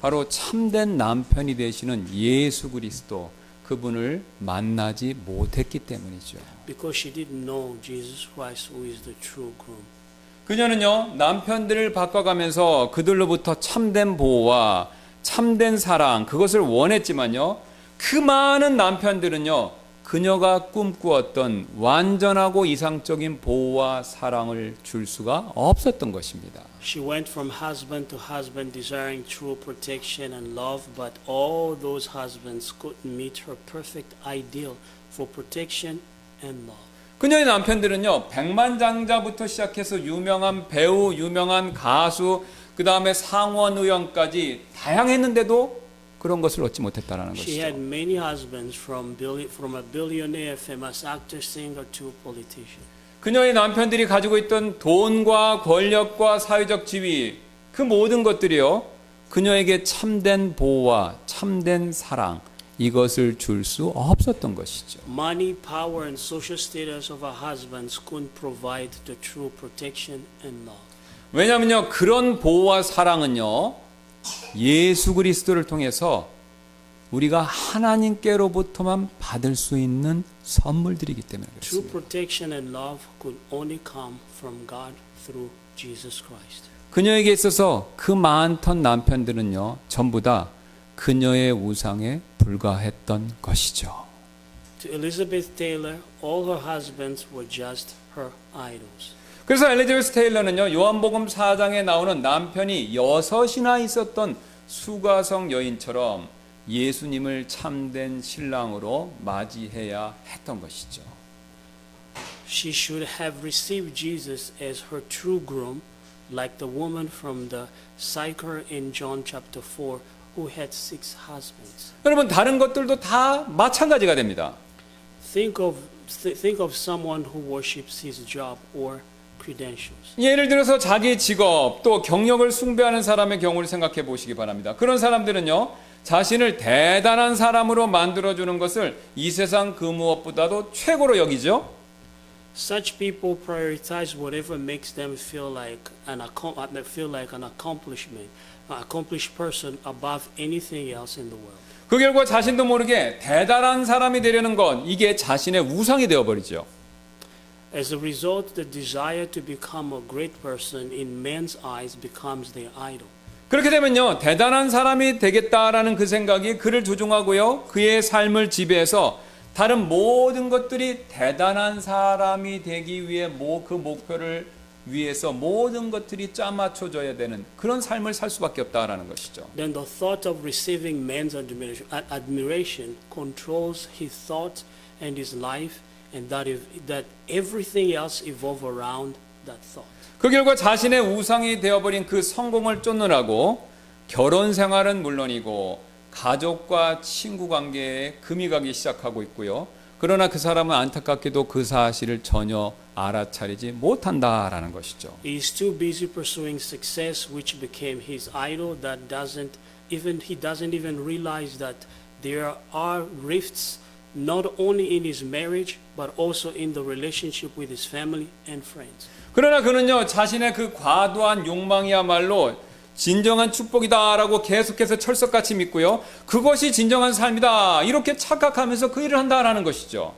[SPEAKER 1] 바로 참된 남편이 되시는 예수 그리스도 그분을 만나지 못했기 때문이죠.
[SPEAKER 3] Because she didn't know Jesus Christ, who is the true groom.
[SPEAKER 1] 그녀는요, 남편들을 바꿔가면서 그들로부터 참된 보호와 참된 사랑, 그것을 원했지만요, 그 많은 남편들은요, 그녀가 꿈꾸었던 완전하고 이상적인 보호와 사랑을 줄 수가 없었던 것입니다.
[SPEAKER 3] She went from husband to husband desiring true protection and love, but all those husbands couldn't meet her perfect ideal for protection and love.
[SPEAKER 1] 그녀의 남편들은요, 백만장자부터 시작해서 유명한 배우, 유명한 가수, 그 다음에 상원 의원까지 다양했는데도 그런 것을 얻지 못했다라는
[SPEAKER 3] She had
[SPEAKER 1] 것이죠.
[SPEAKER 3] many husbands from a billionaire, famous actor, singer to politician.
[SPEAKER 1] 그녀의 남편들이 가지고 있던 돈과 권력과 사회적 지위, 그 모든 것들이요, 그녀에게 참된 보호와 참된 사랑, 이것을 줄 수 없었던 것이죠.
[SPEAKER 3] Money, power, and social status of her husbands couldn't provide the true protection and love.
[SPEAKER 1] 왜냐하면요, 그런 보호와 사랑은요, 예수 그리스도를 통해서 우리가 하나님께로부터만 받을 수 있는 선물들이기 때문에
[SPEAKER 3] True
[SPEAKER 1] 그렇습니다.
[SPEAKER 3] protection and love could only come from God through Jesus Christ.
[SPEAKER 1] 그녀에게 있어서 그 많던 남편들은요, 전부 다 그녀의 우상에 불과했던 것이죠.
[SPEAKER 3] To Elizabeth Taylor, all her husbands were just her idols.
[SPEAKER 1] 그래서 엘리자베스 테일러는요, 요한복음 4장에 나오는 남편이 6이나 있었던 수가성 여인처럼 예수님을 참된 신랑으로 맞이해야 했던 것이죠.
[SPEAKER 3] She should have received Jesus as her true groom, like the woman from the cycle in John chapter 4 who had 6 husbands.
[SPEAKER 1] 여러분, 다른 것들도 다 마찬가지가 됩니다.
[SPEAKER 3] Think of someone who worships his job or credentials.
[SPEAKER 1] 예를 들어서 자기 직업 또 경력을 숭배하는 사람의 경우를 생각해 보시기 바랍니다. 그런 사람들은요, 자신을 대단한 사람으로 만들어주는 것을 이 세상 그 무엇보다도 최고로 여기죠.
[SPEAKER 3] Such people prioritize whatever makes them feel like an accomplished person above anything else in the world.
[SPEAKER 1] 그 결과 자신도 모르게 대단한 사람이 되려는 것, 이게 자신의 우상이 되어버리죠.
[SPEAKER 3] As a result, the desire to become a great person in men's eyes becomes their idol.
[SPEAKER 1] 그렇게 되면요, 대단한 사람이 되겠다라는 그 생각이 그를 조종하고요, 그의 삶을 지배해서 다른 모든 것들이 대단한 사람이 되기 위해 그 목표를 위해서 모든 것들이 짜맞춰져야 되는 그런 삶을 살 수밖에 없다라는 것이죠.
[SPEAKER 3] Then the thought of receiving men's admiration controls his thought and his life, and that everything else evolves around that thought.
[SPEAKER 1] 그 결과 자신의 우상이 되어버린 그 성공을 쫓느라고 결혼 생활은 물론이고 가족과 친구 관계에 금이 가기 시작하고 있고요. 그러나 그 사람은 안타깝게도 그 사실을 전혀 알아차리지 못한다라는 것이죠.
[SPEAKER 3] He is too busy pursuing success, which became his idol. He doesn't even realize that there are rifts not only in his marriage but also in the relationship with his family and friends.
[SPEAKER 1] 그러나 그는요, 자신의 그 과도한 욕망이야말로 진정한 축복이다라고 계속해서 철석같이 믿고요, 그것이 진정한 삶이다 이렇게 착각하면서 그 일을 한다라는 것이죠.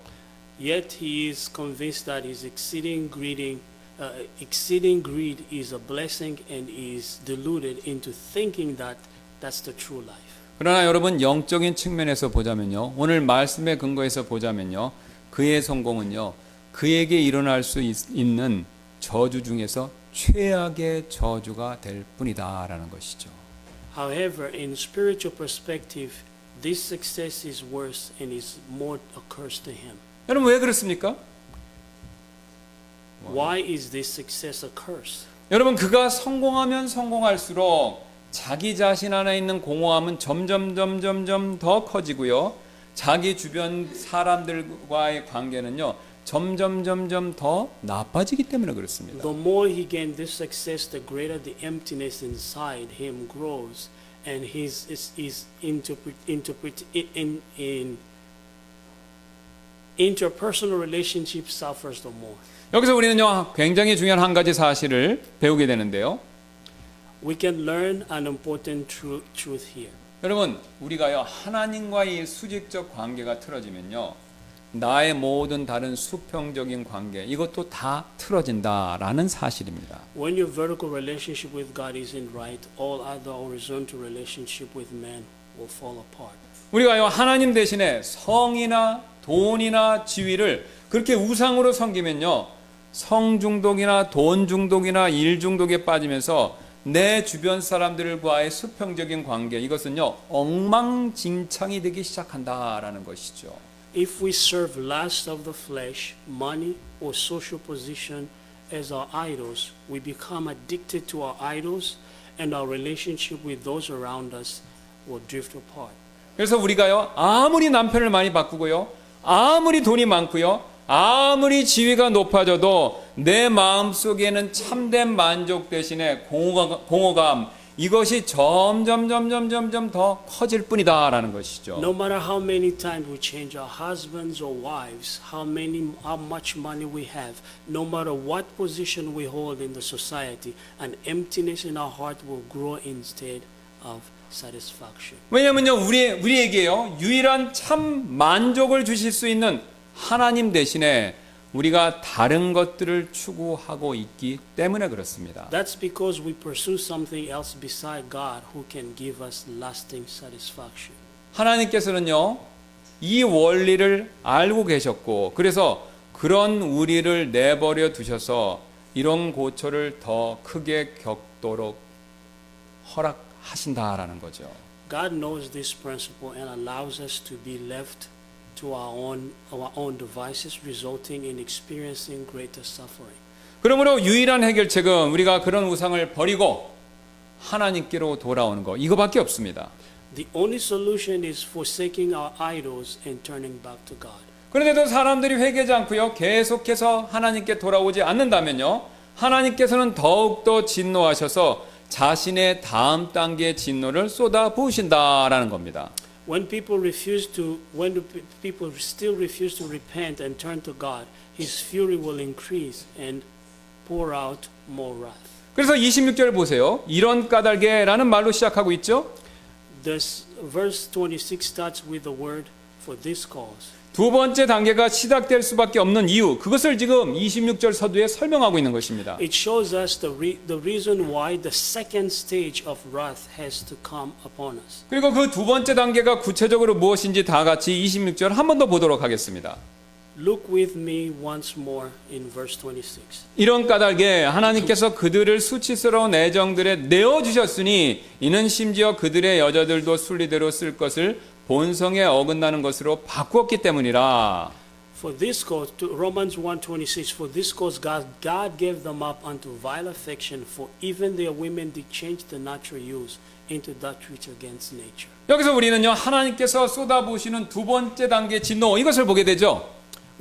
[SPEAKER 3] Yet he is convinced that his exceeding greed is a blessing, and is deluded into thinking that that's the true life.
[SPEAKER 1] 그러나 여러분, 영적인 측면에서 보자면요, 오늘 말씀에 근거해서 보자면요, 그의 성공은요, 그에게 일어날 수 있는 저주 중에서 최악의 저주가 될 뿐이다라는 것이죠.
[SPEAKER 3] However, in spiritual perspective, this success is worse and is more a curse to him.
[SPEAKER 1] 여러분, 왜 그렇습니까?
[SPEAKER 3] Why is this success a curse?
[SPEAKER 1] 여러분, 그가 성공하면 성공할수록 자기 자신 안에 있는 공허함은 점점 더 커지고요, 자기 주변 사람들과의 관계는요, 점점 더 나빠지기 때문에 그렇습니다.
[SPEAKER 3] The more he gains this success, the greater the emptiness inside him grows, and his interpersonal relationship suffers the more.
[SPEAKER 1] 여기서 우리는요, 굉장히 중요한 한 가지 사실을 배우게 되는데요.
[SPEAKER 3] We can learn an important truth here.
[SPEAKER 1] 여러분, 우리가요 하나님과의 수직적 관계가 틀어지면요 나의 모든 다른 수평적인 관계 이것도 다 틀어진다라는 사실입니다.
[SPEAKER 3] When your vertical relationship with God isn't right, all other horizontal relationship with man will fall apart.
[SPEAKER 1] 우리가요 하나님 대신에 성이나 돈이나 지위를 그렇게 우상으로 섬기면요 성 중독이나 돈 중독이나 일 중독에 빠지면서 내 주변 사람들과의 수평적인 관계 이것은요 엉망진창이 되기 시작한다라는 것이죠.
[SPEAKER 3] If we serve lust of the flesh, money, or social position as our idols, we become addicted to our idols, and our relationship with those around us will drift apart.
[SPEAKER 1] 그래서 우리가요 아무리 남편을 많이 바꾸고요 아무리 돈이 많고요 아무리 지위가 높아져도 내 마음속에는 참된 만족 대신에 공허감 이것이 점점 더 커질 뿐이다라는 것이죠.
[SPEAKER 3] No matter how many times we change our husbands or wives, how much money we have, no matter what position we hold in the society, an emptiness in our heart will grow instead of satisfaction.
[SPEAKER 1] 왜냐면요 우리에게요 유일한 참 만족을 주실 수 있는 하나님 대신에 우리가 다른 것들을 추구하고 있기 때문에 그렇습니다.
[SPEAKER 3] That's because we pursue something else beside God who can give us lasting satisfaction.
[SPEAKER 1] 하나님께서는요 이 원리를 알고 계셨고 그래서 그런 우리를 내버려 두셔서 이런 고초를 더 크게 겪도록 허락하신다라는 거죠.
[SPEAKER 3] God knows this principle and allows us to be left to our own devices, resulting in experiencing greater suffering.
[SPEAKER 1] 그러므로 유일한 해결책은 우리가 그런 우상을 버리고 하나님께로 돌아오는 거 이거밖에 없습니다.
[SPEAKER 3] The only solution is forsaking our idols and turning back to God.
[SPEAKER 1] 그런데도 사람들이 회개하지 않고요 계속해서 하나님께 돌아오지 않는다면요 하나님께서는 더욱더 진노하셔서 자신의 다음 단계의 진노를 쏟아 부으신다라는 겁니다.
[SPEAKER 3] When people still refuse to repent and turn to God, His fury will increase and pour out more wrath.
[SPEAKER 1] 그래서 26절 보세요. 이런 까닭에라는 말로 시작하고 있죠.
[SPEAKER 3] This verse 26 starts with the word for this cause.
[SPEAKER 1] 두 번째 단계가 시작될 수밖에 없는 이유 그것을 지금 26절 서두에 설명하고 있는 것입니다.
[SPEAKER 3] It shows us the reason why the second stage of wrath has to come upon us.
[SPEAKER 1] 그리고 그 두 번째 단계가 구체적으로 무엇인지 다 같이 26절 한 번 더 보도록 하겠습니다.
[SPEAKER 3] Look with me once more in verse 26.
[SPEAKER 1] 이런 까닭에 하나님께서 그들을 수치스러운 애정들에 내어주셨으니 이는 심지어 그들의 여자들도 순리대로 쓸 것을 본성에 어긋나는 것으로 바꾸었기 때문이라.
[SPEAKER 3] For this cause, to Romans 1:26, for this cause God gave them up unto vile affection, for even their women did change the natural use into that which against nature.
[SPEAKER 1] 여기서 우리는요 하나님께서 쏟아부으시는 두 번째 단계 진노 이것을 보게 되죠.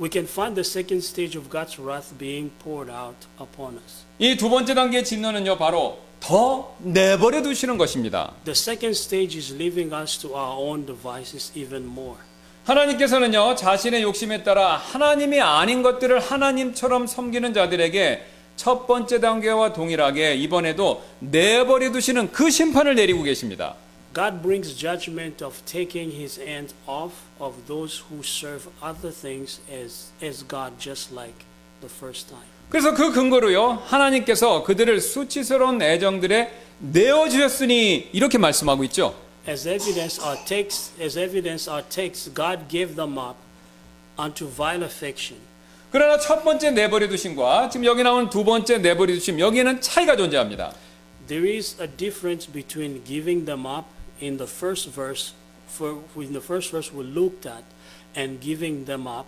[SPEAKER 3] We can find the second stage of God's wrath being poured out upon us.
[SPEAKER 1] 이 두 번째 단계의 진노는요 바로 더 내버려 두시는 것입니다.
[SPEAKER 3] The second stage is leaving us to our own devices even more.
[SPEAKER 1] 하나님께서는요 자신의 욕심에 따라 하나님이 아닌 것들을 하나님처럼 섬기는 자들에게 첫 번째 단계와 동일하게 이번에도 내버려 두시는 그 심판을 내리고 계십니다.
[SPEAKER 3] God brings judgment of taking his hand off of those who serve other things as God, just like the first time.
[SPEAKER 1] 그래서 그 근거로요 하나님께서 그들을 수치스러운 애정들에 내어주셨으니 이렇게 말씀하고 있죠.
[SPEAKER 3] As evidence our text, God gave them up unto vile affection.
[SPEAKER 1] 그러나 첫 번째 내버려 두심과 지금 여기 나오는 두 번째 내버려 두심 여기에는 차이가 존재합니다.
[SPEAKER 3] There is a difference between giving them up in the first verse, in the first verse we looked at, and giving them up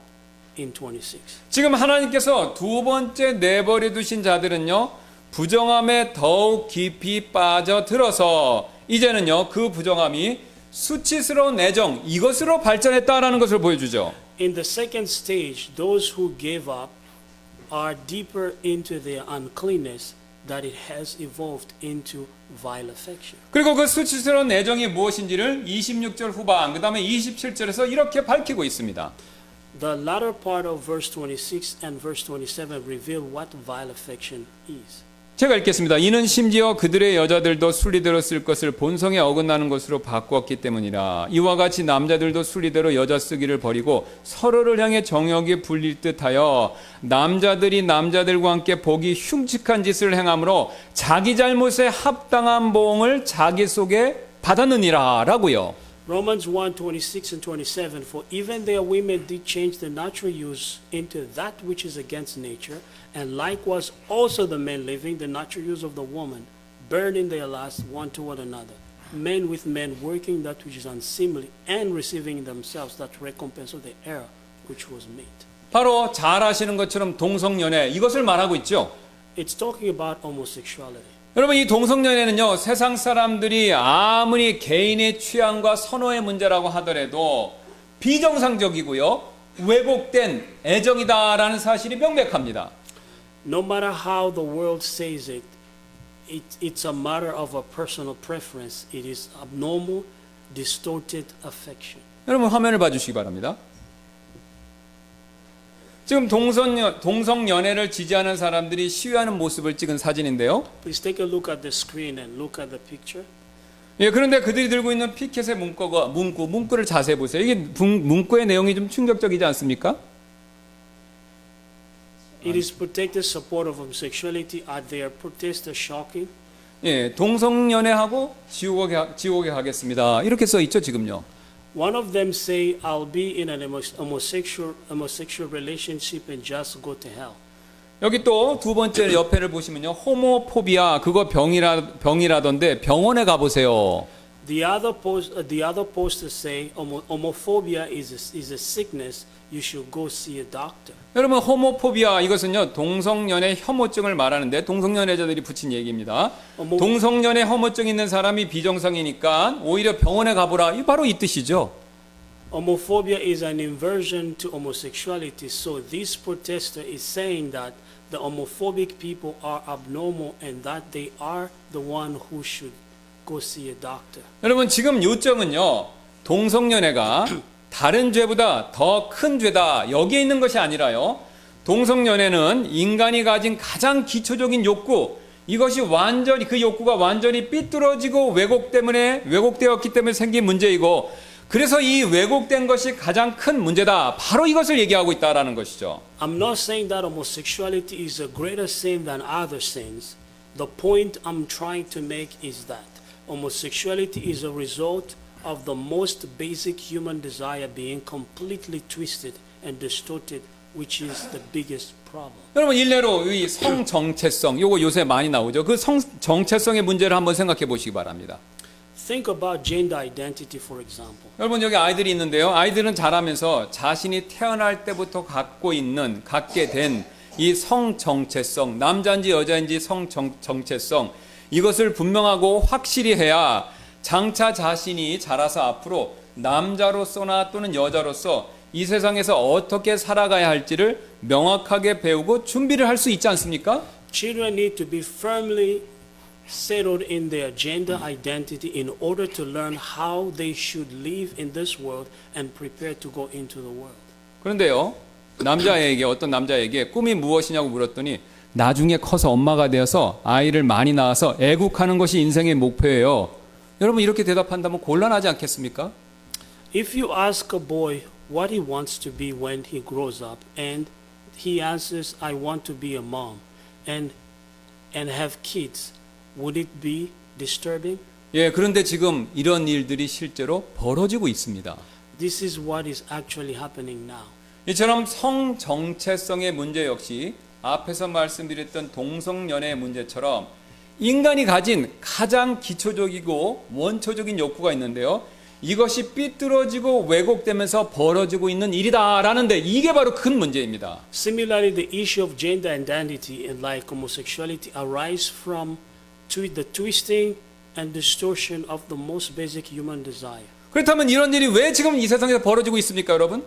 [SPEAKER 3] in 26.
[SPEAKER 1] 지금 하나님께서 두 번째 내버려 두신 자들은요 부정함에 더욱 깊이 빠져들어서 이제는요 그 부정함이 수치스러운 애정 이것으로 발전했다라는 것을 보여주죠.
[SPEAKER 3] In the second stage, those who gave up are deeper into their uncleanness that it has evolved into vile affection.
[SPEAKER 1] 그리고 그 수치스러운 애정이 무엇인지를 26절 후반 그 다음에 27절에서 이렇게 밝히고 있습니다.
[SPEAKER 3] The latter part of verse 26 and verse 27 reveal what vile affection is.
[SPEAKER 1] 제가 읽겠습니다. 이는 심지어 그들의 여자들도 순리대로 쓸 것을 본성에 어긋나는 것으로 바꾸었기 때문이라. 이와 같이 남자들도 순리대로 여자 쓰기를 버리고 서로를 향해 정욕이 불릴 듯하여 남자들이 남자들과 함께 보기 흉측한 짓을 행함으로 자기 잘못에 합당한 보응을 자기 속에 받았느니라 라고요.
[SPEAKER 3] Romans 1:26 and 27, for even their women did change the natural use into that which is against nature, and likewise also the men living the natural use of the woman, burning their lust one toward another, men with men working that which is unseemly, and receiving in themselves that recompense of the error which was made.
[SPEAKER 1] 바로 잘 아시는 것처럼 동성연애 이것을 말하고 있죠.
[SPEAKER 3] It's talking about homosexuality.
[SPEAKER 1] 여러분 이 동성연애는요 세상 사람들이 아무리 개인의 취향과 선호의 문제라고 하더라도 비정상적이고요 왜곡된 애정이다라는 사실이 명백합니다.
[SPEAKER 3] No matter how the world says it, it's a matter of a personal preference. It is abnormal, distorted affection.
[SPEAKER 1] 여러분 화면을 봐주시기 바랍니다. 지금 동성연애를 지지하는 사람들이 시위하는 모습을 찍은 사진인데요.
[SPEAKER 3] Please take a look at the screen and look at the picture.
[SPEAKER 1] 예, 그런데 그들이 들고 있는 피켓의 문구를 자세히 보세요. 이게 문구의 내용이 좀 충격적이지 않습니까?
[SPEAKER 3] It is protected support of homosexuality. Are their protests shocking?
[SPEAKER 1] 예, 동성연애하고 지옥에 가겠습니다. 이렇게 써 있죠, 지금요.
[SPEAKER 3] One of them say, "I'll be in an homosexual relationship and just go to hell."
[SPEAKER 1] 여기 또 두 번째 옆에를 보시면요. 호모포비아 그거 병이라던데 병원에 가보세요.
[SPEAKER 3] The other posters say homophobia is a sickness. You should go see a doctor.
[SPEAKER 1] 여러분 호모포비아 이것은요 동성연애 혐오증을 말하는데 동성연애자들이 붙인 얘기입니다. 동성연애 혐오증 있는 사람이 비정상이니까 오히려 병원에 가보라. 이 바로 이 뜻이죠.
[SPEAKER 3] Homophobia is an inversion to homosexuality. So this protester is saying that the homophobic people are abnormal and that they are the one who should go see a doctor.
[SPEAKER 1] 여러분 지금 요점은요 동성연애가 다른 죄보다 더 큰 죄다 여기에 있는 것이 아니라요 동성연애는 인간이 가진 가장 기초적인 욕구 이것이 완전히 그 욕구가 완전히 삐뚤어지고 왜곡되었기 때문에 생긴 문제이고 그래서 이 왜곡된 것이 가장 큰 문제다 바로 이것을 얘기하고 있다라는 것이죠.
[SPEAKER 3] I'm not saying that homosexuality is a greater sin than other sins. The point I'm trying to make is that homosexuality is a result of the most basic human desire being completely twisted and distorted, which is the biggest problem.
[SPEAKER 1] 여러분 일례로 이 성정체성 요거 요새 많이 나오죠. 그 성정체성의 문제를 한번 생각해 보시기 바랍니다.
[SPEAKER 3] Think about gender identity, for example.
[SPEAKER 1] 여러분 여기 아이들이 있는데요. 아이들은 자라면서 자신이 태어날 때부터 갖게 된 이 성정체성, 남자인지 여자인지 성정체성 이것을 분명하고 확실히 해야 장차 자신이 자라서 앞으로 남자로서나 또는 여자로서 이 세상에서 어떻게 살아가야 할지를 명확하게 배우고 준비를 할 수 있지 않습니까?
[SPEAKER 3] Children need to be firmly settled in their gender identity in order to learn how they should live in this world and prepare to go into the world.
[SPEAKER 1] 그런데요, 어떤 남자에게 꿈이 무엇이냐고 물었더니 나중에 커서 엄마가 되어서 아이를 많이 낳아서 애국하는 것이 인생의 목표예요. 여러분 이렇게 대답한다면 곤란하지 않겠습니까?
[SPEAKER 3] If you ask a boy what he wants to be when he grows up and he answers, I want to be a mom and have kids, would it be disturbing?
[SPEAKER 1] 예, 그런데 지금 이런 일들이 실제로 벌어지고 있습니다.
[SPEAKER 3] This is what is actually happening now.
[SPEAKER 1] 이처럼 성정체성의 문제 역시 앞에서 말씀드렸던 동성연애의 문제처럼 인간이 가진 가장 기초적이고 원초적인 욕구가 있는데요. 이것이 삐뚤어지고 왜곡되면서 벌어지고 있는 일이다라는데 이게 바로 큰 문제입니다.
[SPEAKER 3] Similarly, the issue of gender identity and like homosexuality arise from the twisting and distortion of the most basic human desire.
[SPEAKER 1] 그렇다면 이런 일이 왜 지금 이 세상에서 벌어지고 있습니까, 여러분?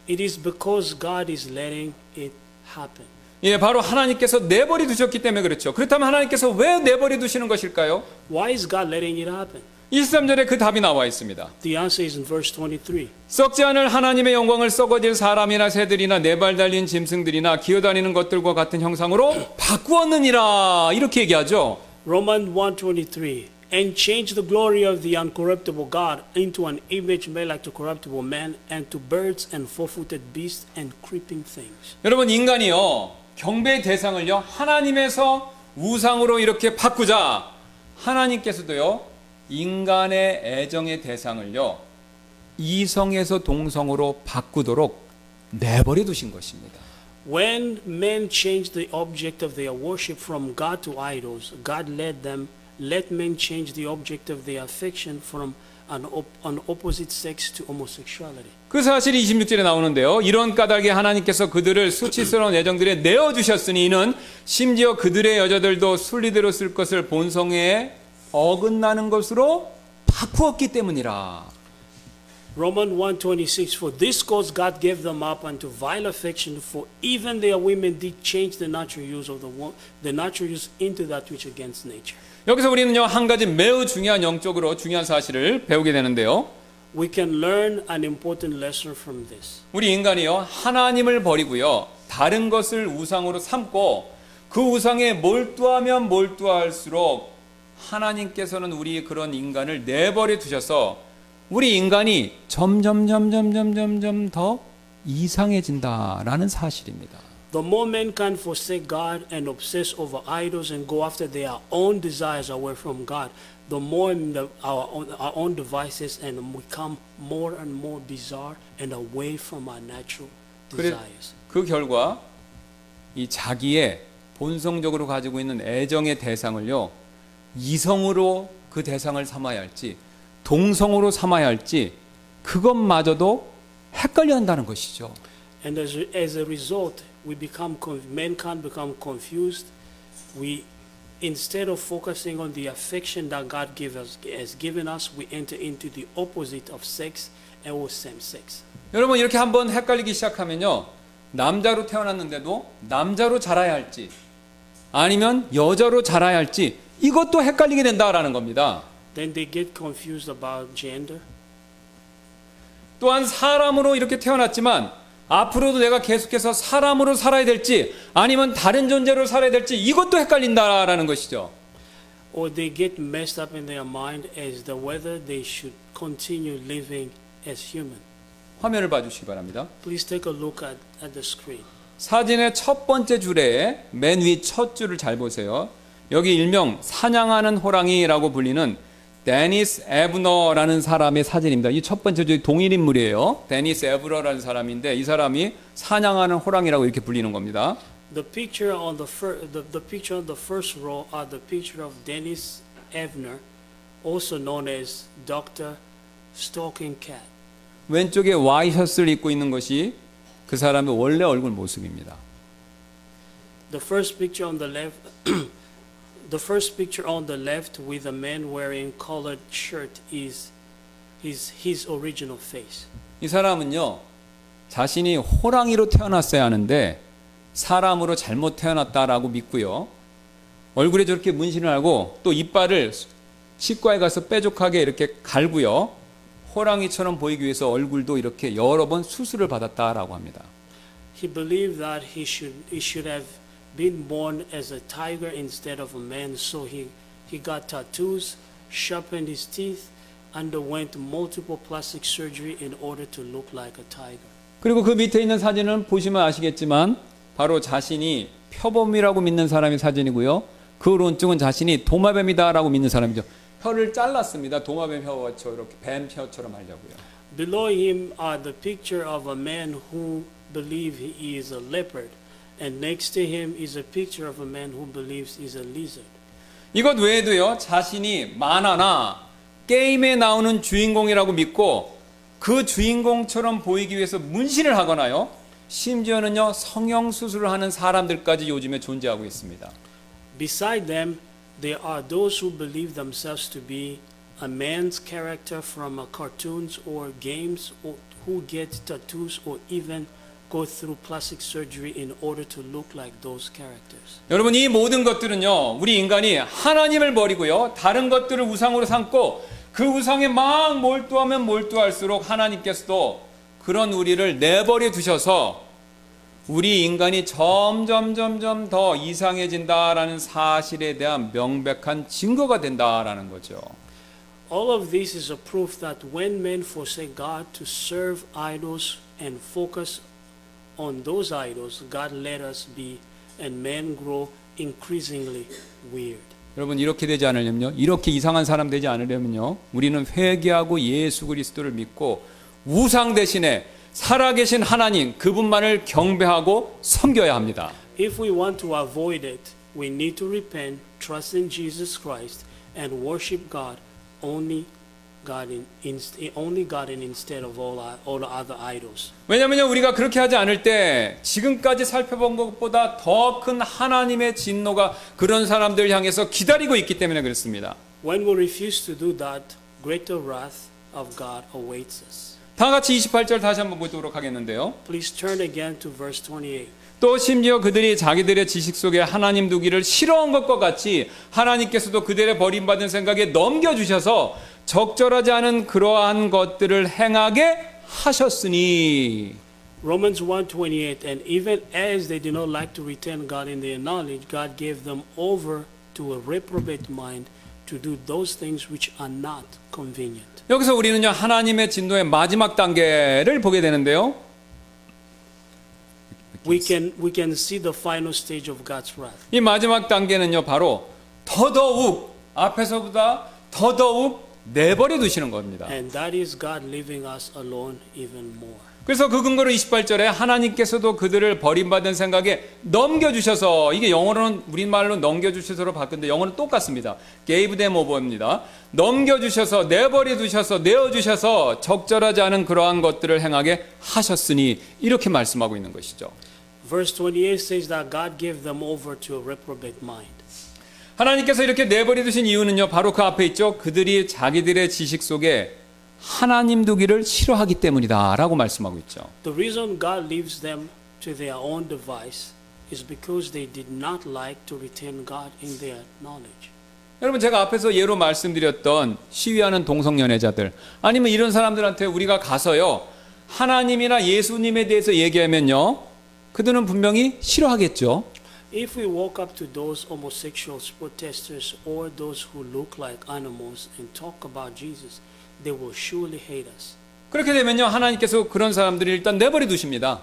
[SPEAKER 3] It is because God is letting it happen.
[SPEAKER 1] 예, 바로 하나님께서 내버려 두셨기 때문에 그렇죠. 그렇다면 하나님께서 왜 내버려 두시는 것일까요?
[SPEAKER 3] Why is God letting it happen?
[SPEAKER 1] 23절에 그 답이 나와 있습니다.
[SPEAKER 3] The answer is in verse 23.
[SPEAKER 1] 썩지 않을 하나님의 영광을 썩어질 사람이나 새들이나 네 발 달린 짐승들이나 기어다니는 것들과 같은 형상으로 바꾸었느니라. 이렇게 얘기하죠.
[SPEAKER 3] Romans 1:23. And change the glory of the uncorruptible God into an image made like to corruptible man and to birds and four-footed beasts and creeping things.
[SPEAKER 1] 여러분, 인간이요, 경배의 대상을요, 하나님에서 우상으로 이렇게 바꾸자. 하나님께서도요, 인간의 애정의 대상을요, 이성에서 동성으로 바꾸도록 내버려 두신 것입니다.
[SPEAKER 3] When men changed the object of their worship from God to idols, God let men change the object of their affection from an opposite sex to homosexuality.
[SPEAKER 1] 그 사실이 26절에 나오는데요. 이런 까닭에 하나님께서 그들을 수치스러운 애정들에 내어주셨으니 이는 심지어 그들의 여자들도 순리대로 쓸 것을 본성에 어긋나는 것으로 바꾸었기 때문이라.
[SPEAKER 3] Romans 1:26. For this cause God gave them up unto vile affection, for even their women did change the natural use of the natural use into that which against nature.
[SPEAKER 1] 여기서 우리는요, 한 가지 매우 중요한 영적으로 중요한 사실을 배우게 되는데요.
[SPEAKER 3] We can learn an important lesson from this.
[SPEAKER 1] 우리 인간이요, 하나님을 버리고요, 다른 것을 우상으로 삼고 그 우상에 몰두하면 몰두할수록 하나님께서는 우리 그런 인간을 내버려 두셔서 우리 인간이 점점 더 이상해진다라는 사실입니다.
[SPEAKER 3] The more mankind forsake God and obsess over idols and go after their own desires away from God, the more our own devices and become more and more bizarre and away from our natural desires.
[SPEAKER 1] 그 결과 이 자기의 본성적으로 가지고 있는 애정의 대상을요, 이성으로 그 대상을 삼아야 할지 동성으로 삼아야 할지 그것마저도 헷갈려 한다는 것이죠.
[SPEAKER 3] And as a result, mankind become confused. We, instead of focusing on the affection that God has given us, we enter into the opposite of sex and or same sex.
[SPEAKER 1] 여러분, 이렇게 한번 헷갈리기 시작하면요, 남자로 태어났는데도 남자로 자라야 할지 아니면 여자로 자라야 할지 이것도 헷갈리게 된다라는 겁니다.
[SPEAKER 3] Then they get confused about gender.
[SPEAKER 1] 또한 사람으로 이렇게 태어났지만 앞으로도 내가 계속해서 사람으로 살아야 될지 아니면 다른 존재로 살아야 될지 이것도 헷갈린다라는 것이죠.
[SPEAKER 3] Or they get messed up in their mind as to whether they should continue living as human.
[SPEAKER 1] 화면을 봐주시기 바랍니다.
[SPEAKER 3] Please take a look at the screen.
[SPEAKER 1] 사진의 첫 번째 줄에 맨 위 첫 줄을 잘 보세요. 여기 일명 사냥하는 호랑이라고 불리는 데니스 에브너라는 사람의 사진입니다. 이 첫 번째 줄 동일 인물이에요. 데니스 에브너라는 사람인데 이 사람이 사냥하는 호랑이라고 이렇게 불리는 겁니다.
[SPEAKER 3] The picture on the first row are the picture of Dennis Evner, also known as Dr. Stalking Cat.
[SPEAKER 1] 왼쪽에 와이셔츠를 입고 있는 것이 그 사람의 원래 얼굴 모습입니다.
[SPEAKER 3] The first picture on the left The first picture on the left with a man wearing colored shirt is his original face.
[SPEAKER 1] 이 사람은요, 자신이 호랑이로 태어났어야 하는데 사람으로 잘못 태어났다라고 믿고요, 얼굴에 저렇게 문신을 하고 또 이빨을 치과에 가서 뾰족하게 이렇게 갈고요, 호랑이처럼 보이기 위해서 얼굴도 이렇게 여러 번 수술을 받았다라고 합니다.
[SPEAKER 3] He believed that he should have been born as a tiger instead of a man, so he got tattoos, sharpened his teeth, underwent multiple plastic surgery in order to look like a tiger.
[SPEAKER 1] 그리고 그 밑에 있는 사진은 보시면 아시겠지만 바로 자신이 표범이라고 믿는 사람의 사진이고요. 그 오른쪽은 자신이 도마뱀이다라고 믿는 사람이죠. 혀를 잘랐습니다. 도마뱀 혀처럼 이렇게 뱀 혀처럼 하려고요.
[SPEAKER 3] Below him are the picture of a man who believes he is a leopard. And next to him is a picture of a man who believes he's a lizard.
[SPEAKER 1] 이것 외에도요, 자신이 만화나 게임에 나오는 주인공이라고 믿고 그 주인공처럼 보이기 위해서 문신을 하거나요, 심지어는요, 성형수술을 하는 사람들까지 요즘에 존재하고 있습니다.
[SPEAKER 3] Beside them, there are those who believe themselves to be a man's character from cartoons or games, or who get tattoos or even go through plastic surgery in order to look like those characters.
[SPEAKER 1] 여러분, 이 모든 것들은요, 우리 인간이 하나님을 버리고요, 다른 것들을 우상으로 삼고 그 우상에 막 몰두하면 몰두할수록 하나님께서도 그런 우리를 내버려 두셔서 우리 인간이 점점 더 이상해진다라는 사실에 대한 명백한 증거가 된다라는 거죠.
[SPEAKER 3] All of this is a proof that when men forsake God to serve idols and focus on those idols, God let us be, and men grow increasingly weird.
[SPEAKER 1] 여러분 이렇게 되지 않으려면요, 이렇게 이상한 사람 되지 않으려면요, 우리는 회개하고 예수 그리스도를 믿고 우상 대신에 살아계신 하나님 그분만을 경배하고 섬겨야 합니다.
[SPEAKER 3] If we want to avoid it, we need to repent, trust in Jesus Christ, and worship God only God instead of all other idols.
[SPEAKER 1] 왜냐하면 우리가 그렇게 하지 않을 때 지금까지 살펴본 것보다 더 큰 하나님의 진노가 그런 사람들 향해서 기다리고 있기 때문에 그렇습니다.
[SPEAKER 3] When we refuse to do that, greater wrath of God awaits us.
[SPEAKER 1] 다 같이 28절 다시 한번 보도록 하겠는데요.
[SPEAKER 3] Please turn again to verse 28.
[SPEAKER 1] 또 심지어 그들이 자기들의 지식 속에 하나님 두기를 싫어한 것과 같이 하나님께서도 그들의 버림받은 생각에 넘겨주셔서 적절하지 않은 그러한 것들을 행하게 하셨으니.
[SPEAKER 3] Romans 1:28, and even as they did not like to retain God in their knowledge, God gave them over to a reprobate mind to do those things which are not convenient.
[SPEAKER 1] 여기서 우리는요 하나님의 진노의 마지막 단계를 보게 되는데요.
[SPEAKER 3] We can see the final stage of God's wrath.
[SPEAKER 1] 이 마지막 단계는요 바로 더더욱 앞에서보다 더더욱 내버려 두시는 겁니다.
[SPEAKER 3] And that is God leaving us alone even more.
[SPEAKER 1] 그래서 그 근거로 28절에 하나님께서도 그들을 버림받은 생각에 넘겨주셔서, 이게 영어로는 우리말로 넘겨주셔서로 바꾼데 영어는 똑같습니다. gave them over입니다. 넘겨주셔서 내버려 두셔서 내어주셔서 적절하지 않은 그러한 것들을 행하게 하셨으니 이렇게 말씀하고 있는 것이죠.
[SPEAKER 3] Verse 28 says that God gave them over to a reprobate mind.
[SPEAKER 1] 하나님께서 이렇게 내버려 두신 이유는요 바로 그 앞에 있죠. 그들이 자기들의 지식 속에 하나님 두기를 싫어하기 때문이다 라고 말씀하고 있죠.
[SPEAKER 3] The reason God leaves them to their own device is because they did not like to retain God in their knowledge.
[SPEAKER 1] 여러분 제가 앞에서 예로 말씀드렸던 시위하는 동성연애자들 아니면 이런 사람들한테 우리가 가서요 하나님이나 예수님에 대해서 얘기하면요 그들은 분명히 싫어하겠죠.
[SPEAKER 3] If we walk up to those homosexual protesters or those who look like animals and talk about Jesus, they will surely hate us.
[SPEAKER 1] 그렇게 되면요 하나님께서 그런 사람들을 일단 내버려 두십니다.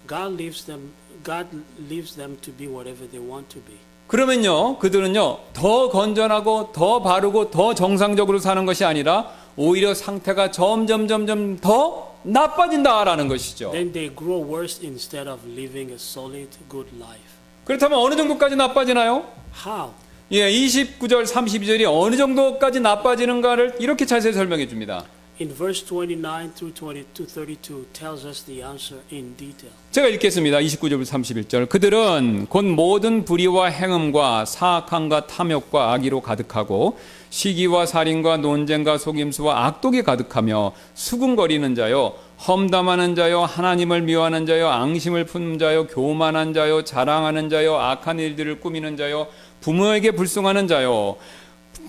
[SPEAKER 3] God leaves them to be whatever they want to be.
[SPEAKER 1] 그러면요 그들은요 더 건전하고 더 바르고 더 정상적으로 사는 것이 아니라 오히려 상태가 점점 더 나빠진다라는 것이죠.
[SPEAKER 3] Then they grow worse instead of living a solid, good life.
[SPEAKER 1] 그렇다면 어느 정도까지 나빠지나요?
[SPEAKER 3] How?
[SPEAKER 1] 예, 29절 32절이 어느 정도까지 나빠지는가를 이렇게 자세히 설명해 줍니다.
[SPEAKER 3] In verse 29 through 32 tells us the answer in detail.
[SPEAKER 1] 제가 읽겠습니다. 29절 31절. 그들은 곧 모든 불의와 행음과 사악함과 탐욕과 악의로 가득하고 시기와 살인과 논쟁과 속임수와 악독이 가득하며 수군거리는 자요 험담하는 자요 하나님을 미워하는 자요 앙심을 품는 자요 교만한 자요 자랑하는 자요 악한 일들을 꾸미는 자요 부모에게 불순하는 자요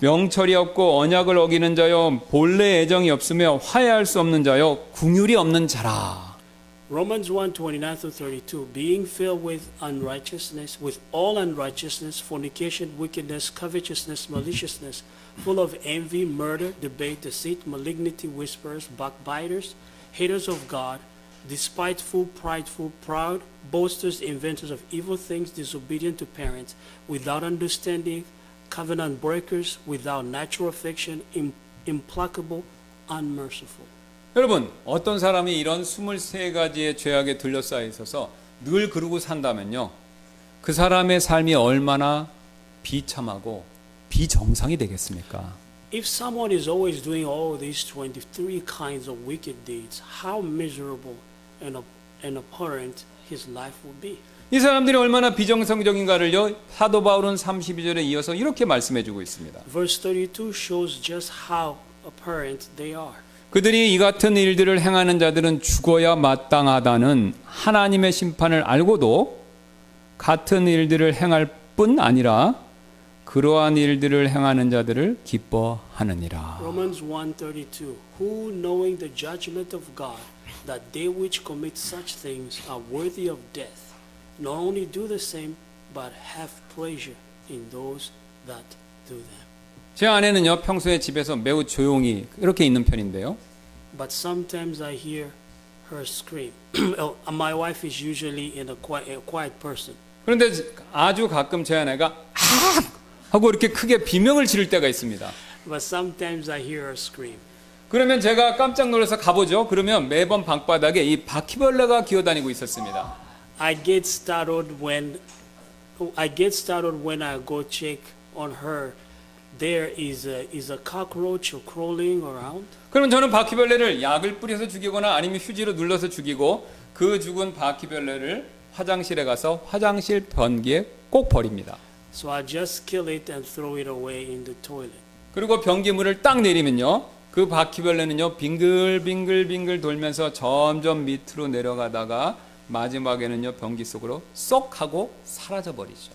[SPEAKER 1] 명철이 없고 언약을 어기는 자요 본래 애정이 없으며 화해할 수 없는 자요 긍휼이 없는 자라.
[SPEAKER 3] Romans 1:29 through 32, being filled with unrighteousness, with all unrighteousness, fornication, wickedness, covetousness, maliciousness, full of envy, murder, debate, deceit, malignity, whisperers, backbiters, haters of God, despiteful, prideful, proud, boasters, inventors of evil things, disobedient to parents, without understanding, covenant breakers, without natural affection, implacable, unmerciful.
[SPEAKER 1] 여러분 어떤 사람이 이런 23가지의 죄악에 둘러싸여 있어서 늘 그러고 산다면요 그 사람의 삶이 얼마나 비참하고 비정상이 되겠습니까?
[SPEAKER 3] If someone is always doing all these 23 kinds of wicked deeds, how miserable and abhorrent his life will be.
[SPEAKER 1] 이 사람들이 얼마나 비정상적인가를요 사도 바울은 32절에 이어서 이렇게 말씀해 주고 있습니다.
[SPEAKER 3] Verse 32 shows just how abhorrent they are.
[SPEAKER 1] 그들이 이 같은 일들을 행하는 자들은 죽어야 마땅하다는 하나님의 심판을 알고도 같은 일들을 행할 뿐 아니라 그러한 일들을 행하는 자들을 기뻐하느니라.
[SPEAKER 3] Romans 1:32. Who knowing the judgment of God, that they which commit such things are worthy of death, not only do the same, but have pleasure in those that do them.
[SPEAKER 1] 제 아내는요 평소에 집에서 매우 조용히 이렇게 있는 편인데요.
[SPEAKER 3] But sometimes I hear her scream. My wife is usually a quiet person.
[SPEAKER 1] 그런데 아주 가끔 제 아내가 아! 하고 이렇게 크게 비명을 지를 때가 있습니다.
[SPEAKER 3] But sometimes I hear her scream.
[SPEAKER 1] 그러면 제가 깜짝 놀라서 가보죠. 그러면 매번 방바닥에 이 바퀴벌레가 기어다니고 있었습니다.
[SPEAKER 3] I get startled when I go check on her. There is a cockroach crawling around.
[SPEAKER 1] 그럼 저는 바퀴벌레를 약을 뿌려서 죽이거나 아니면 휴지로 눌러서 죽이고 그 죽은 바퀴벌레를 화장실에 가서 화장실 변기에 꼭 버립니다.
[SPEAKER 3] So I just kill it and throw it away in the toilet.
[SPEAKER 1] 그리고 변기물을 딱 내리면요. 그 바퀴벌레는요. 빙글빙글 돌면서 점점 밑으로 내려가다가 마지막에는요. 변기 속으로 쏙 하고 사라져 버리죠.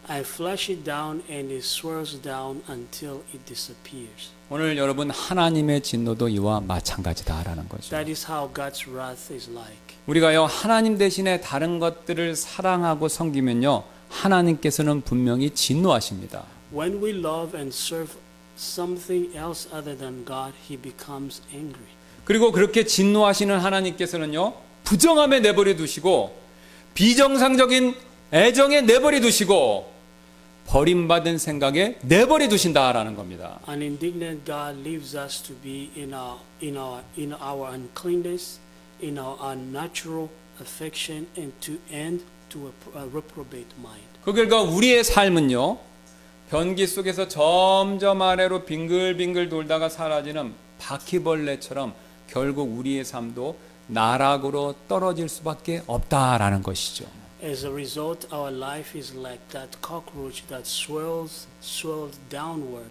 [SPEAKER 3] I flush it down and it swirls down until it disappears.
[SPEAKER 1] 오늘 여러분 하나님의 진노도 이와 마찬가지다라는 거죠.
[SPEAKER 3] That is how God's wrath is like.
[SPEAKER 1] 우리가요. 하나님 대신에 다른 것들을 사랑하고 섬기면요. 하나님께서는 분명히 진노하십니다.
[SPEAKER 3] When we love and serve something else other than God, He becomes angry.
[SPEAKER 1] 그리고 그렇게 진노하시는 하나님께서는요. 부정함에 내버려 두시고 비정상적인 애정에 내버려 두시고 버림받은 생각에 내버려 두신다라는 겁니다.
[SPEAKER 3] An indignant God leaves us to be in our uncleanness, in our unnatural affection, and to a reprobate mind.
[SPEAKER 1] 그 결과 우리의 삶은요. 변기 속에서 점점 아래로 빙글빙글 돌다가 사라지는 바퀴벌레처럼 결국 우리의 삶도 나락으로 떨어질 수밖에 없다라는 것이죠.
[SPEAKER 3] As a result, our life is like that cockroach that swirls downward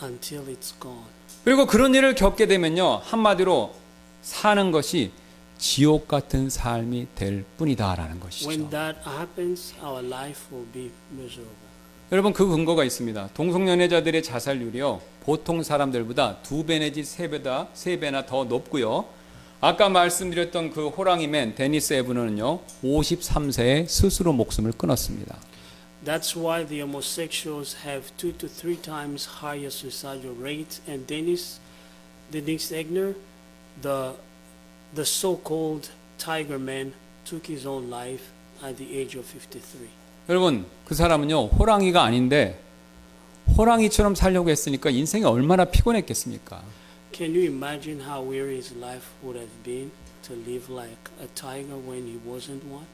[SPEAKER 3] until it's gone.
[SPEAKER 1] 그리고 그런 일을 겪게 되면요. 한마디로 사는 것이 지옥 같은 삶이 될 뿐이다라는 것이죠.
[SPEAKER 3] When that happens, our life will be miserable.
[SPEAKER 1] 여러분 그 근거가 있습니다. 동성연애자들의 자살률이요. 보통 사람들보다 2배 내지 3배나 더 높고요. 아까 말씀드렸던 그 호랑이맨 데니스 에브너는요. 53세에 스스로 목숨을 끊었습니다.
[SPEAKER 3] That's why the homosexuals have 2 to 3 times higher suicidal rate. And Dennis Egner, the so-called Tiger Man, took his own life at the age of 53.
[SPEAKER 1] 여러분 그 사람은요. 호랑이가 아닌데 호랑이처럼 살려고 했으니까 인생이 얼마나 피곤했겠습니까?
[SPEAKER 3] Can you imagine how weary his life would have been to live like a tiger when he wasn't one?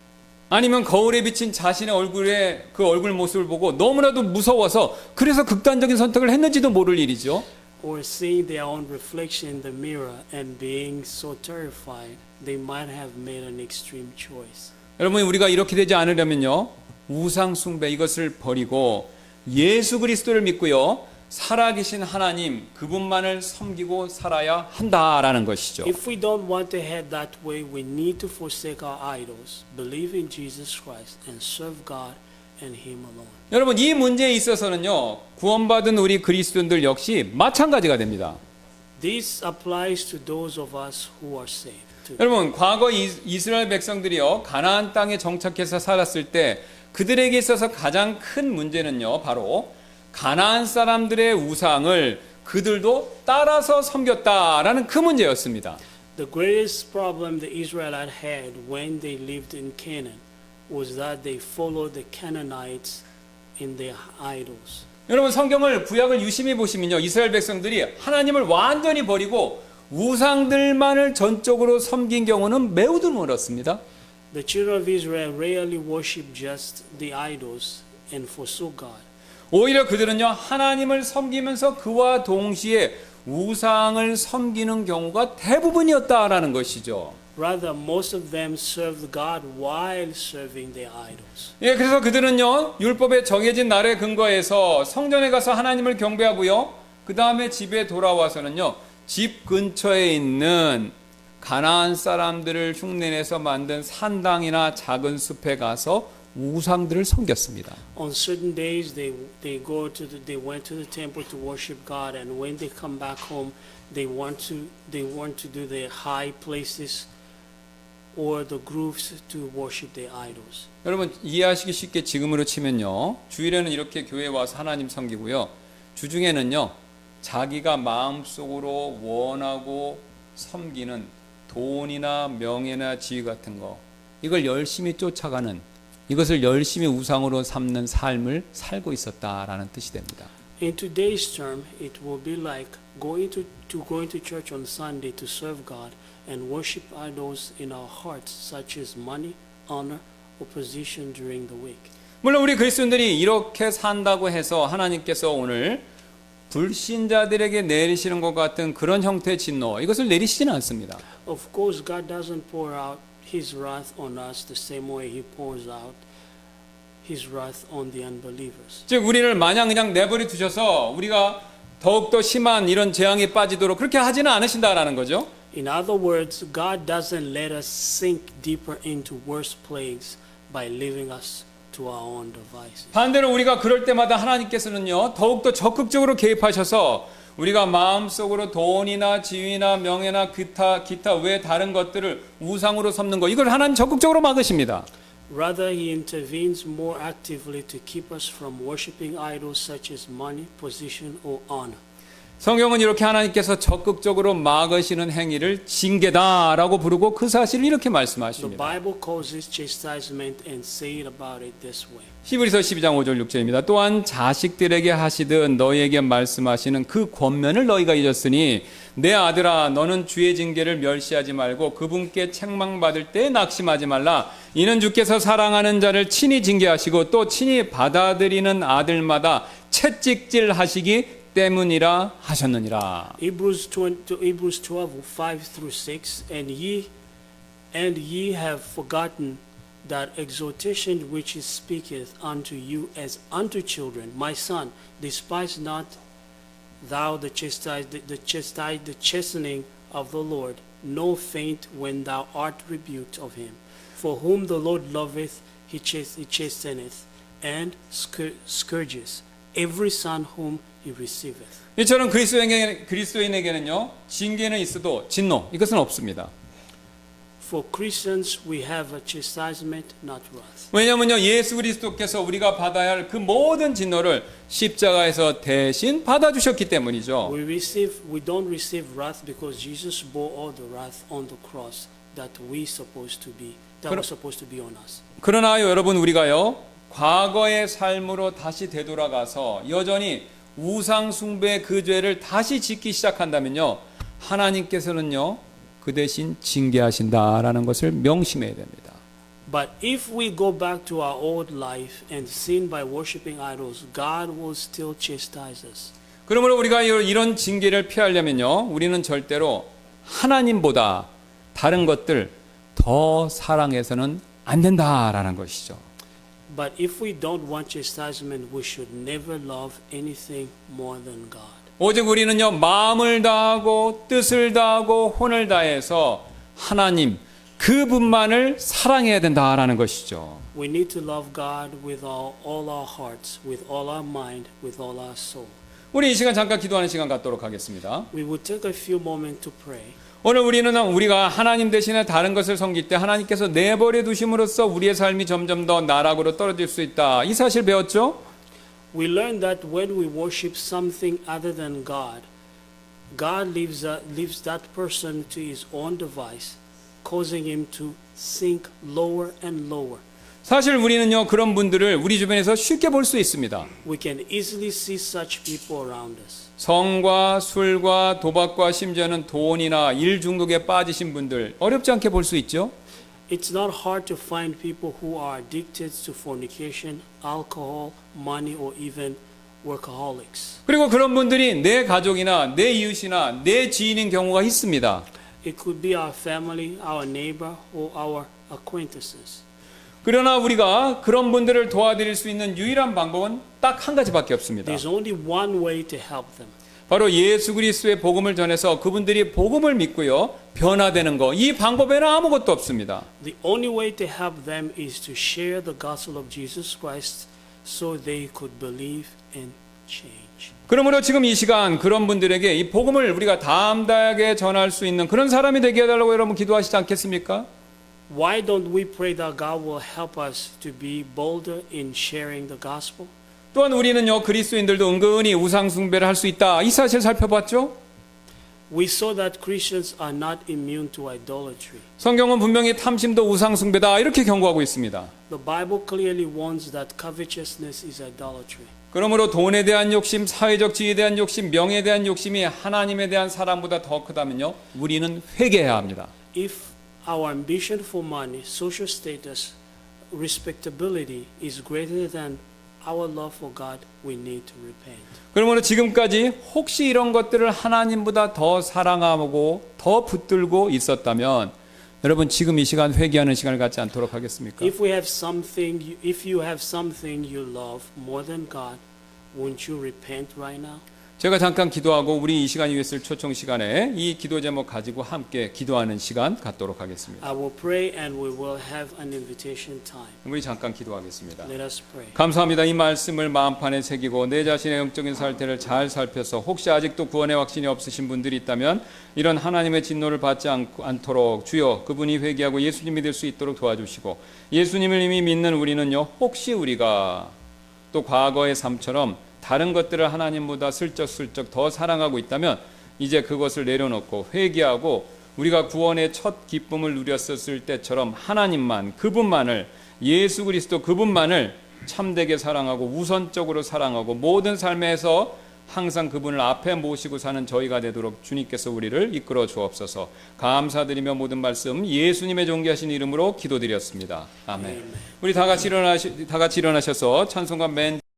[SPEAKER 1] 아니면 거울에 비친 자신의 얼굴에 그 얼굴 모습을 보고 너무나도 무서워서 그래서 극단적인 선택을 했는지도 모를 일이죠.
[SPEAKER 3] Or seeing their own reflection in the mirror and being so terrified, they might have made an extreme choice.
[SPEAKER 1] 여러분 우리가 이렇게 되지 않으려면요. 우상 숭배 이것을 버리고 예수 그리스도를 믿고요. 살아계신 하나님 그분만을 섬기고 살아야 한다라는 것이죠.
[SPEAKER 3] If we don't want to head that way, we need to forsake our idols, believe in Jesus Christ, and serve God and Him alone.
[SPEAKER 1] 여러분 이 문제에 있어서는요. 구원받은 우리 그리스도인들 역시 마찬가지가 됩니다.
[SPEAKER 3] This applies to those of us who are saved. too.
[SPEAKER 1] 여러분 과거 이스라엘 백성들이요. 가나안 땅에 정착해서 살았을 때 그들에게 있어서 가장 큰 문제는요. 바로 가나안 사람들의 우상을 그들도 따라서 섬겼다라는 그 문제였습니다.
[SPEAKER 3] The greatest problem the Israelites had when they lived in Canaan was that they followed the Canaanites in their idols.
[SPEAKER 1] 여러분 성경을 구약을 유심히 보시면요. 이스라엘 백성들이 하나님을 완전히 버리고 우상들만을 전적으로 섬긴 경우는 매우 드물었습니다.
[SPEAKER 3] The children of Israel rarely worshipped just the idols and forsook God.
[SPEAKER 1] 오히려 그들은요. 하나님을 섬기면서 그와 동시에 우상을 섬기는 경우가 대부분이었다라는 것이죠.
[SPEAKER 3] Rather, most of them served God while serving their idols.
[SPEAKER 1] 예, 그래서 그들은요. 율법에 정해진 날에 근거해서 성전에 가서 하나님을 경배하고요. 그 다음에 집에 돌아와서는요. 집 근처에 있는 가나안 사람들을 흉내내서 만든 산당이나 작은 숲에 가서 우상들을 섬겼습니다.
[SPEAKER 3] On certain days, they went to the temple to worship God, and when they come back home, they want to do the high places or the groves to worship their idols.
[SPEAKER 1] 여러분 이해하시기 쉽게 지금으로 치면요, 주일에는 이렇게 교회에 와서 하나님 섬기고요, 주중에는요 자기가 마음속으로 원하고 섬기는 돈이나 명예나 지위 같은 거, 이걸 열심히 쫓아가는, 이것을 열심히 우상으로 삼는 삶을 살고 있었다라는 뜻이 됩니다.
[SPEAKER 3] In today's term, it will be like going to church on Sunday to serve God and worship idols in our hearts, such as money, honor, or position during the week.
[SPEAKER 1] 물론 우리 그리스도인들이 이렇게 산다고 해서 하나님께서 오늘 불신자들에게 내리시는 것 같은 그런 형태의 진노, 이것을 내리시지는 않습니다.
[SPEAKER 3] Of course, God doesn't pour out His wrath on us the same way He pours out His wrath on the unbelievers.
[SPEAKER 1] 즉 우리를 마냥 그냥 내버려 두셔서 우리가 더욱더 심한 이런 재앙에 빠지도록 그렇게 하지는 않으신다라는 거죠.
[SPEAKER 3] In other words, God doesn't let us sink deeper into worse plagues by leaving us to our own devices.
[SPEAKER 1] 반대로 우리가 그럴 때마다 하나님께서는요 더욱더 적극적으로 개입하셔서 우리가 마음속으로 돈이나 지위나 명예나 기타 외 다른 것들을 우상으로 삼는 것, 이걸 하나님 적극적으로 막으십니다.
[SPEAKER 3] Rather, He intervenes more actively to keep us from worshiping idols such as money, position, or honor.
[SPEAKER 1] 성경은 이렇게 하나님께서 적극적으로 막으시는 행위를 징계다라고 부르고 그 사실을 이렇게
[SPEAKER 3] The
[SPEAKER 1] 말씀하십니다.
[SPEAKER 3] Bible calls this chastisement and say it about it this way.
[SPEAKER 1] 히브리서 12장 5절 6절입니다. 또한 자식들에게 하시듯 너희에게 말씀하시는 그 권면을 너희가 잊었으니 내 아들아 너는 주의 징계를 멸시하지 말고 그분께 책망받을 때 낙심하지 말라. 이는 주께서 사랑하는 자를 친히 징계하시고 또 친히 받아들이는 아들마다 채찍질 하시기 때문이라 하셨느니라.
[SPEAKER 3] Hebrews 12:5-6 and ye have forgotten that exhortation which he speaketh unto you as unto children. My son, despise not thou the chastening of the Lord, nor faint when thou art rebuked of him. For whom the Lord loveth, he chasteneth, and scourges every son whom he receiveth.
[SPEAKER 1] 이처럼 그리스도인에게는요 징계는 있어도 진노 이것은 없습니다.
[SPEAKER 3] For Christians, we have a chastisement, not wrath.
[SPEAKER 1] 왜냐하면요 예수 그리스도께서 우리가 받아야 할 그 모든 진노를 십자가에서 대신 받아주셨기 때문이죠.
[SPEAKER 3] We don't receive wrath because Jesus bore all the wrath on the cross that was supposed to be on us.
[SPEAKER 1] 그러나 여러분 우리가요 과거의 삶으로 다시 되돌아가서 여전히 우상 숭배의 그 죄를 다시 짓기 시작한다면요 하나님께서는요 그 대신 징계하신다라는 것을 명심해야 됩니다.
[SPEAKER 3] But if we go back to our old life and sin by worshiping idols, God will still chastise us.
[SPEAKER 1] 그러므로 우리가 이런 징계를 피하려면요 우리는 절대로 하나님보다 다른 것들 더 사랑해서는 안 된다라는 것이죠.
[SPEAKER 3] But if we don't want chastisement, we should never love anything more than God.
[SPEAKER 1] 오직 우리는요 마음을 다하고 뜻을 다하고 혼을 다해서 하나님 그분만을 사랑해야 된다라는 것이죠.
[SPEAKER 3] We need to love God with all our hearts, with all our mind, with all our soul.
[SPEAKER 1] 우리 이 시간 잠깐 기도하는 시간 갖도록 하겠습니다.
[SPEAKER 3] We will take a few moments to pray.
[SPEAKER 1] 오늘 우리가 하나님 대신에 다른 것을 섬길 때 하나님께서 내버려 두심으로써 우리의 삶이 점점 더 나락으로 떨어질 수 있다. 이 사실 배웠죠?
[SPEAKER 3] We learn that when we worship something other than God, God leaves that person to his own device, causing him to sink lower and lower.
[SPEAKER 1] 사실 우리는요 그런 분들을 우리 주변에서 쉽게 볼 수 있습니다.
[SPEAKER 3] We can easily see such people around us.
[SPEAKER 1] 성과 술과 도박과 심지어는 돈이나 일 중독에 빠지신 분들 어렵지 않게 볼 수 있죠.
[SPEAKER 3] It's not hard to find people who are addicted to fornication, alcohol, money, or even workaholics.
[SPEAKER 1] 그리고 그런 분들이 내 가족이나 내 이웃이나 내 지인인 경우가 있습니다.
[SPEAKER 3] It could be our family, our neighbor, or our acquaintances.
[SPEAKER 1] 그러나 우리가 그런 분들을 도와드릴 수 있는 유일한 방법은 딱 한 가지밖에 없습니다.
[SPEAKER 3] There's only one way to help them.
[SPEAKER 1] 바로 예수 그리스도의 복음을 전해서 그분들이 복음을 믿고요. 변화되는 거. 이 방법에는 아무것도 없습니다.
[SPEAKER 3] The only way to help them is to share the gospel of Jesus Christ so they could believe and change.
[SPEAKER 1] 그러므로 지금 이 시간 그런 분들에게 이 복음을 우리가 담대하게 전할 수 있는 그런 사람이 되게 해달라고 여러분 기도하시지 않겠습니까?
[SPEAKER 3] Why don't we pray that God will help us to be bolder in sharing the gospel?
[SPEAKER 1] 또한 우리는요 그리스도인들도 은근히 우상숭배를 할 수 있다. 이 사실 살펴봤죠?
[SPEAKER 3] We saw that Christians are not immune to idolatry.
[SPEAKER 1] 성경은 분명히 탐심도 우상숭배다 이렇게 경고하고 있습니다.
[SPEAKER 3] The Bible clearly warns that covetousness is idolatry.
[SPEAKER 1] 그러므로 돈에 대한 욕심, 사회적 지위에 대한 욕심, 명예에 대한 욕심이 하나님에 대한 사랑보다 더 크다면요 우리는 회개해야 합니다.
[SPEAKER 3] If our ambition for money, social status, respectability is greater than our love for God, we need to repent.
[SPEAKER 1] 그러므로 지금까지 혹시 이런 것들을 하나님보다 더 사랑하고 더 붙들고 있었다면 여러분 지금 이 시간 회개하는 시간을 갖지 않도록 하겠습니까?
[SPEAKER 3] If you have something you love more than God, won't you repent right now?
[SPEAKER 1] 제가 잠깐 기도하고 우리 이 시간 위에 쓸 초청 시간에 이 기도 제목 가지고 함께 기도하는 시간 갖도록 하겠습니다.
[SPEAKER 3] I will pray and we will have an invitation time.
[SPEAKER 1] 우리 잠깐 기도하겠습니다.
[SPEAKER 3] Let us pray.
[SPEAKER 1] 감사합니다. 이 말씀을 마음판에 새기고 내 자신의 영적인 상태를 잘 살펴서 혹시 아직도 구원의 확신이 없으신 분들이 있다면 이런 하나님의 진노를 받지 않도록 주여 그분이 회개하고 예수님이 될 수 있도록 도와주시고 예수님을 이미 믿는 우리는요 혹시 우리가 또 과거의 삶처럼 다른 것들을 하나님보다 슬쩍슬쩍 더 사랑하고 있다면 이제 그것을 내려놓고 회개하고 우리가 구원의 첫 기쁨을 누렸었을 때처럼 하나님만 그분만을 예수 그리스도 그분만을 참되게 사랑하고 우선적으로 사랑하고 모든 삶에서 항상 그분을 앞에 모시고 사는 저희가 되도록 주님께서 우리를 이끌어 주옵소서. 감사드리며 모든 말씀 예수님의 존귀하신 이름으로 기도드렸습니다. 아멘. 우리 다 같이 일어나셔서 찬송가 맨